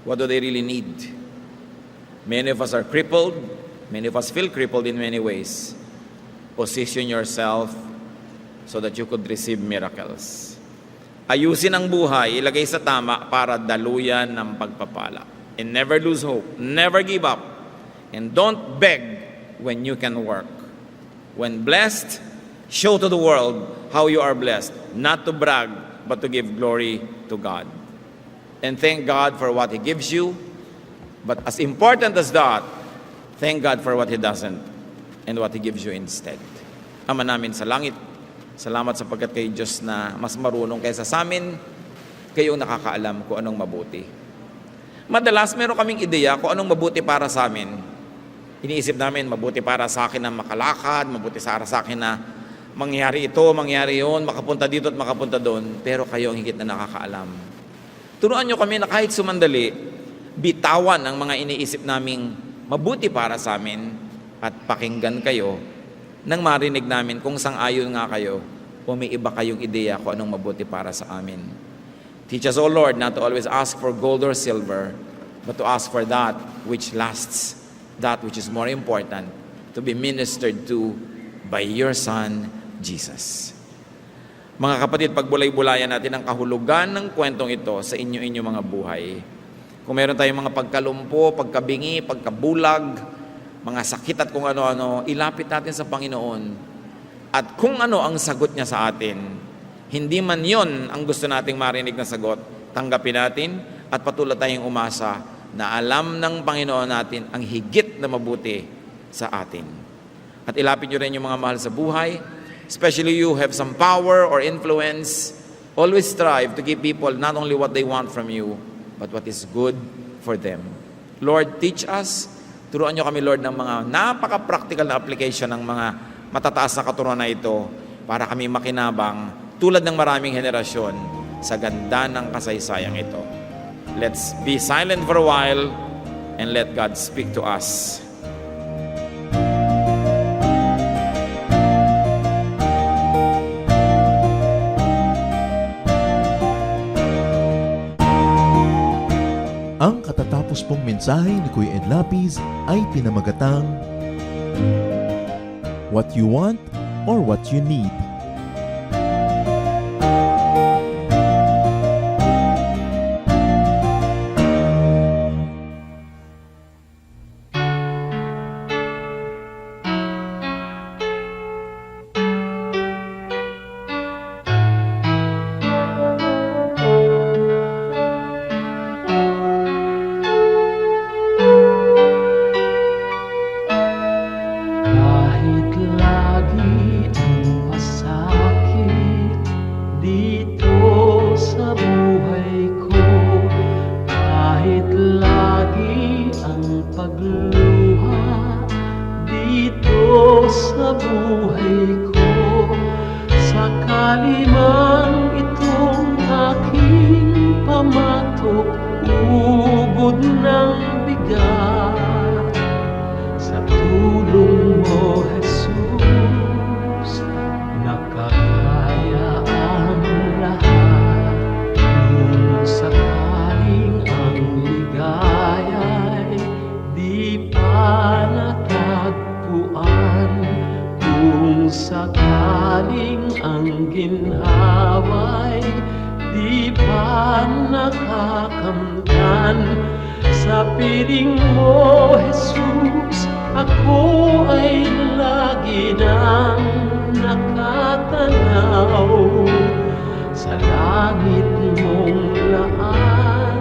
Speaker 2: What do they really need? Many of us are crippled. Many of us feel crippled in many ways. Position yourself so that you could receive miracles. Ayusin ang buhay, ilagay sa tama para daluyan ng pagpapala. And never lose hope. Never give up. And don't beg when you can work. When blessed, show to the world how you are blessed. Not to brag, but to give glory to God. And thank God for what He gives you. But as important as that, thank God for what He doesn't and what He gives you instead. Ama namin sa langit, salamat sapagkat kay Diyos na mas marunong kaysa sa amin, kayong nakakaalam kung anong mabuti. Madalas meron kaming ideya kung anong mabuti para sa amin. Iniisip namin, mabuti para sa akin na makalakad, mabuti para sa akin na mangyari ito, mangyari yun, makapunta dito at makapunta doon. Pero kayo ang higit na nakakaalam. Turuan nyo kami na kahit sumandali, bitawan ang mga iniisip naming mabuti para sa amin at pakinggan kayo nang marinig namin kung sang-ayon nga kayo o may iba kayong ideya kung anong mabuti para sa amin. Teach us, O Lord, not to always ask for gold or silver, but to ask for that which lasts, that which is more important, to be ministered to by your Son, Jesus. Mga kapatid, pagbulay-bulayan natin ang kahulugan ng kwentong ito sa inyo-inyo mga buhay. Kung meron tayong mga pagkalumpo, pagkabingi, pagkabulag, mga sakit at kung ano-ano, ilapit natin sa Panginoon. At kung ano ang sagot niya sa atin, hindi man yon ang gusto nating marinig na sagot, tanggapin natin at patuloy tayong umasa na alam ng Panginoon natin ang higit na mabuti sa atin. At ilapit nyo rin yung mga mahal sa buhay, especially you have some power or influence. Always strive to give people not only what they want from you, but what is good for them. Lord, teach us. Turuan nyo kami, Lord, ng mga napaka-practical na application ng mga matataas na katuruan na ito para kami makinabang tulad ng maraming henerasyon sa ganda ng kasaysayang ito. Let's be silent for a while and let God speak to us.
Speaker 1: Ang katatapos pong mensahe ni Kuya Ed Lapiz ay pinamagatang What You Want or What You Need.
Speaker 3: Kahit lagi ang masakit dito sa buhay ko, kahit lagi ang pagluha dito sa buhay ko, sakali man itong aking pamatok, ubod ng bigat. nakakamtan. Sa piling mo, Jesus, ako ay lagi nang nakatanaw. Sa langit mong laan,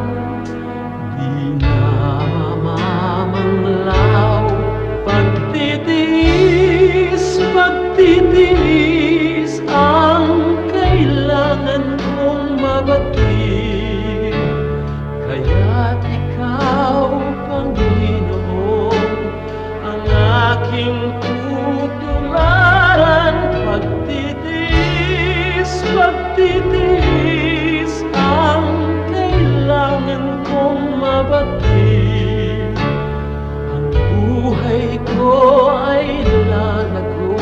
Speaker 3: di na mamamanglaw. Pagtitiis ang kailangan kong mabatid. Kaya't ikaw, Panginoon, ang aking tutularan. Pagtitiis ang kailangan kong mabatid. Ang buhay ko ay lalago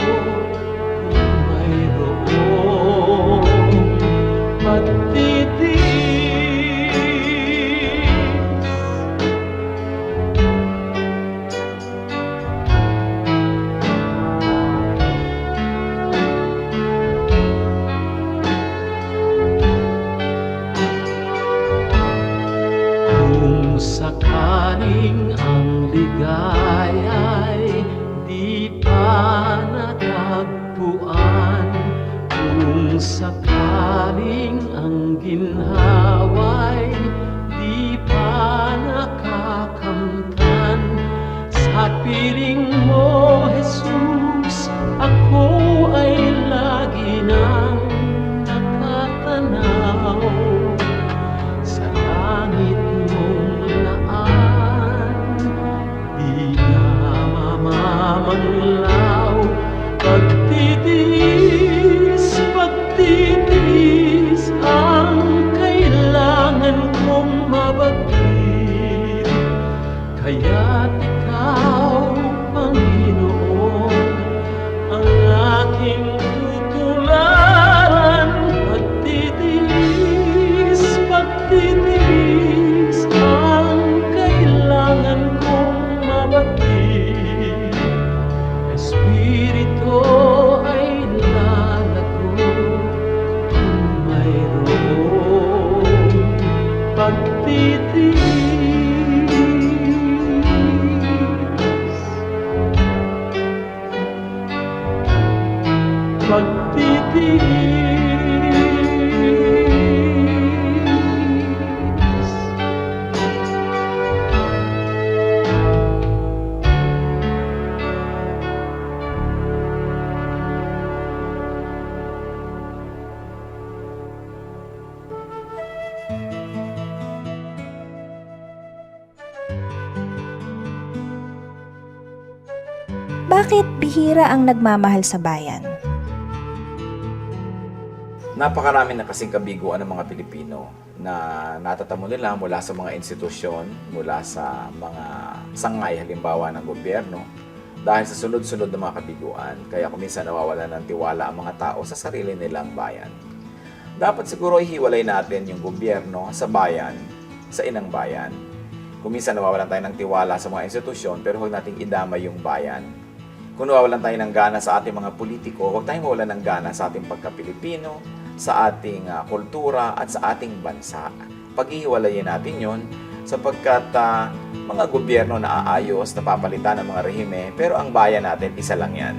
Speaker 3: kung mayroong pagtitiis. Kung sakaling ang ligaya'y di pa natagpuan, kung sakaling ang ginhawa'y di pa nakakamtan, sa piling mo, Jesus, ako ay lagi nang nakatanaw. Sa langit mong laan, di na mamamanglaw. Pagtitiis ang kailangan kong mabatid. Kaya't ikaw, Panginoon, ang aking tutularan. Pagtitiis ang kailangan kong mabatid. Espiritu ay lalago kung mayroong pagtitiis.
Speaker 4: Bakit bihira ang nagmamahal sa bayan?
Speaker 2: Napakarami na kasing kabiguan ng mga Pilipino na natatamo nila mula sa mga institusyon, mula sa mga sangay halimbawa ng gobyerno, dahil sa sunod-sunod na mga kabiguan. Kaya kuminsan nawawala ng tiwala ang mga tao sa sarili nilang bayan. Dapat siguro ihiwalay natin yung gobyerno sa bayan, sa inang bayan. Kuminsan nawawalan tayo ng tiwala sa mga institusyon, pero huwag nating idamay yung bayan. Kung nawawalan tayo ng gana sa ating mga politiko, huwag tayong mawalan ng gana sa ating pagka-Pilipino, sa ating kultura at sa ating bansa. Paghihiwalayin natin yon sapagkat mga gobyerno na aayos, napapalitan ng mga rehime, pero ang bayan natin, isa lang yan.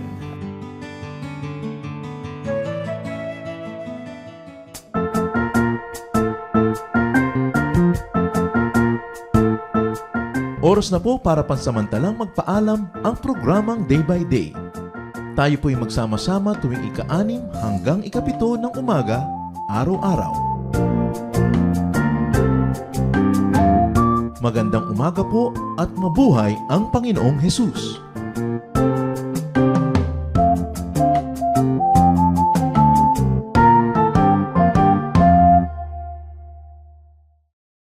Speaker 1: Oras na po para pansamantalang magpaalam ang programang Day by Day. Tayo po'y magsama-sama tuwing ika-6 hanggang ika-7 ng umaga, araw-araw. Magandang umaga po at mabuhay ang Panginoong Hesus!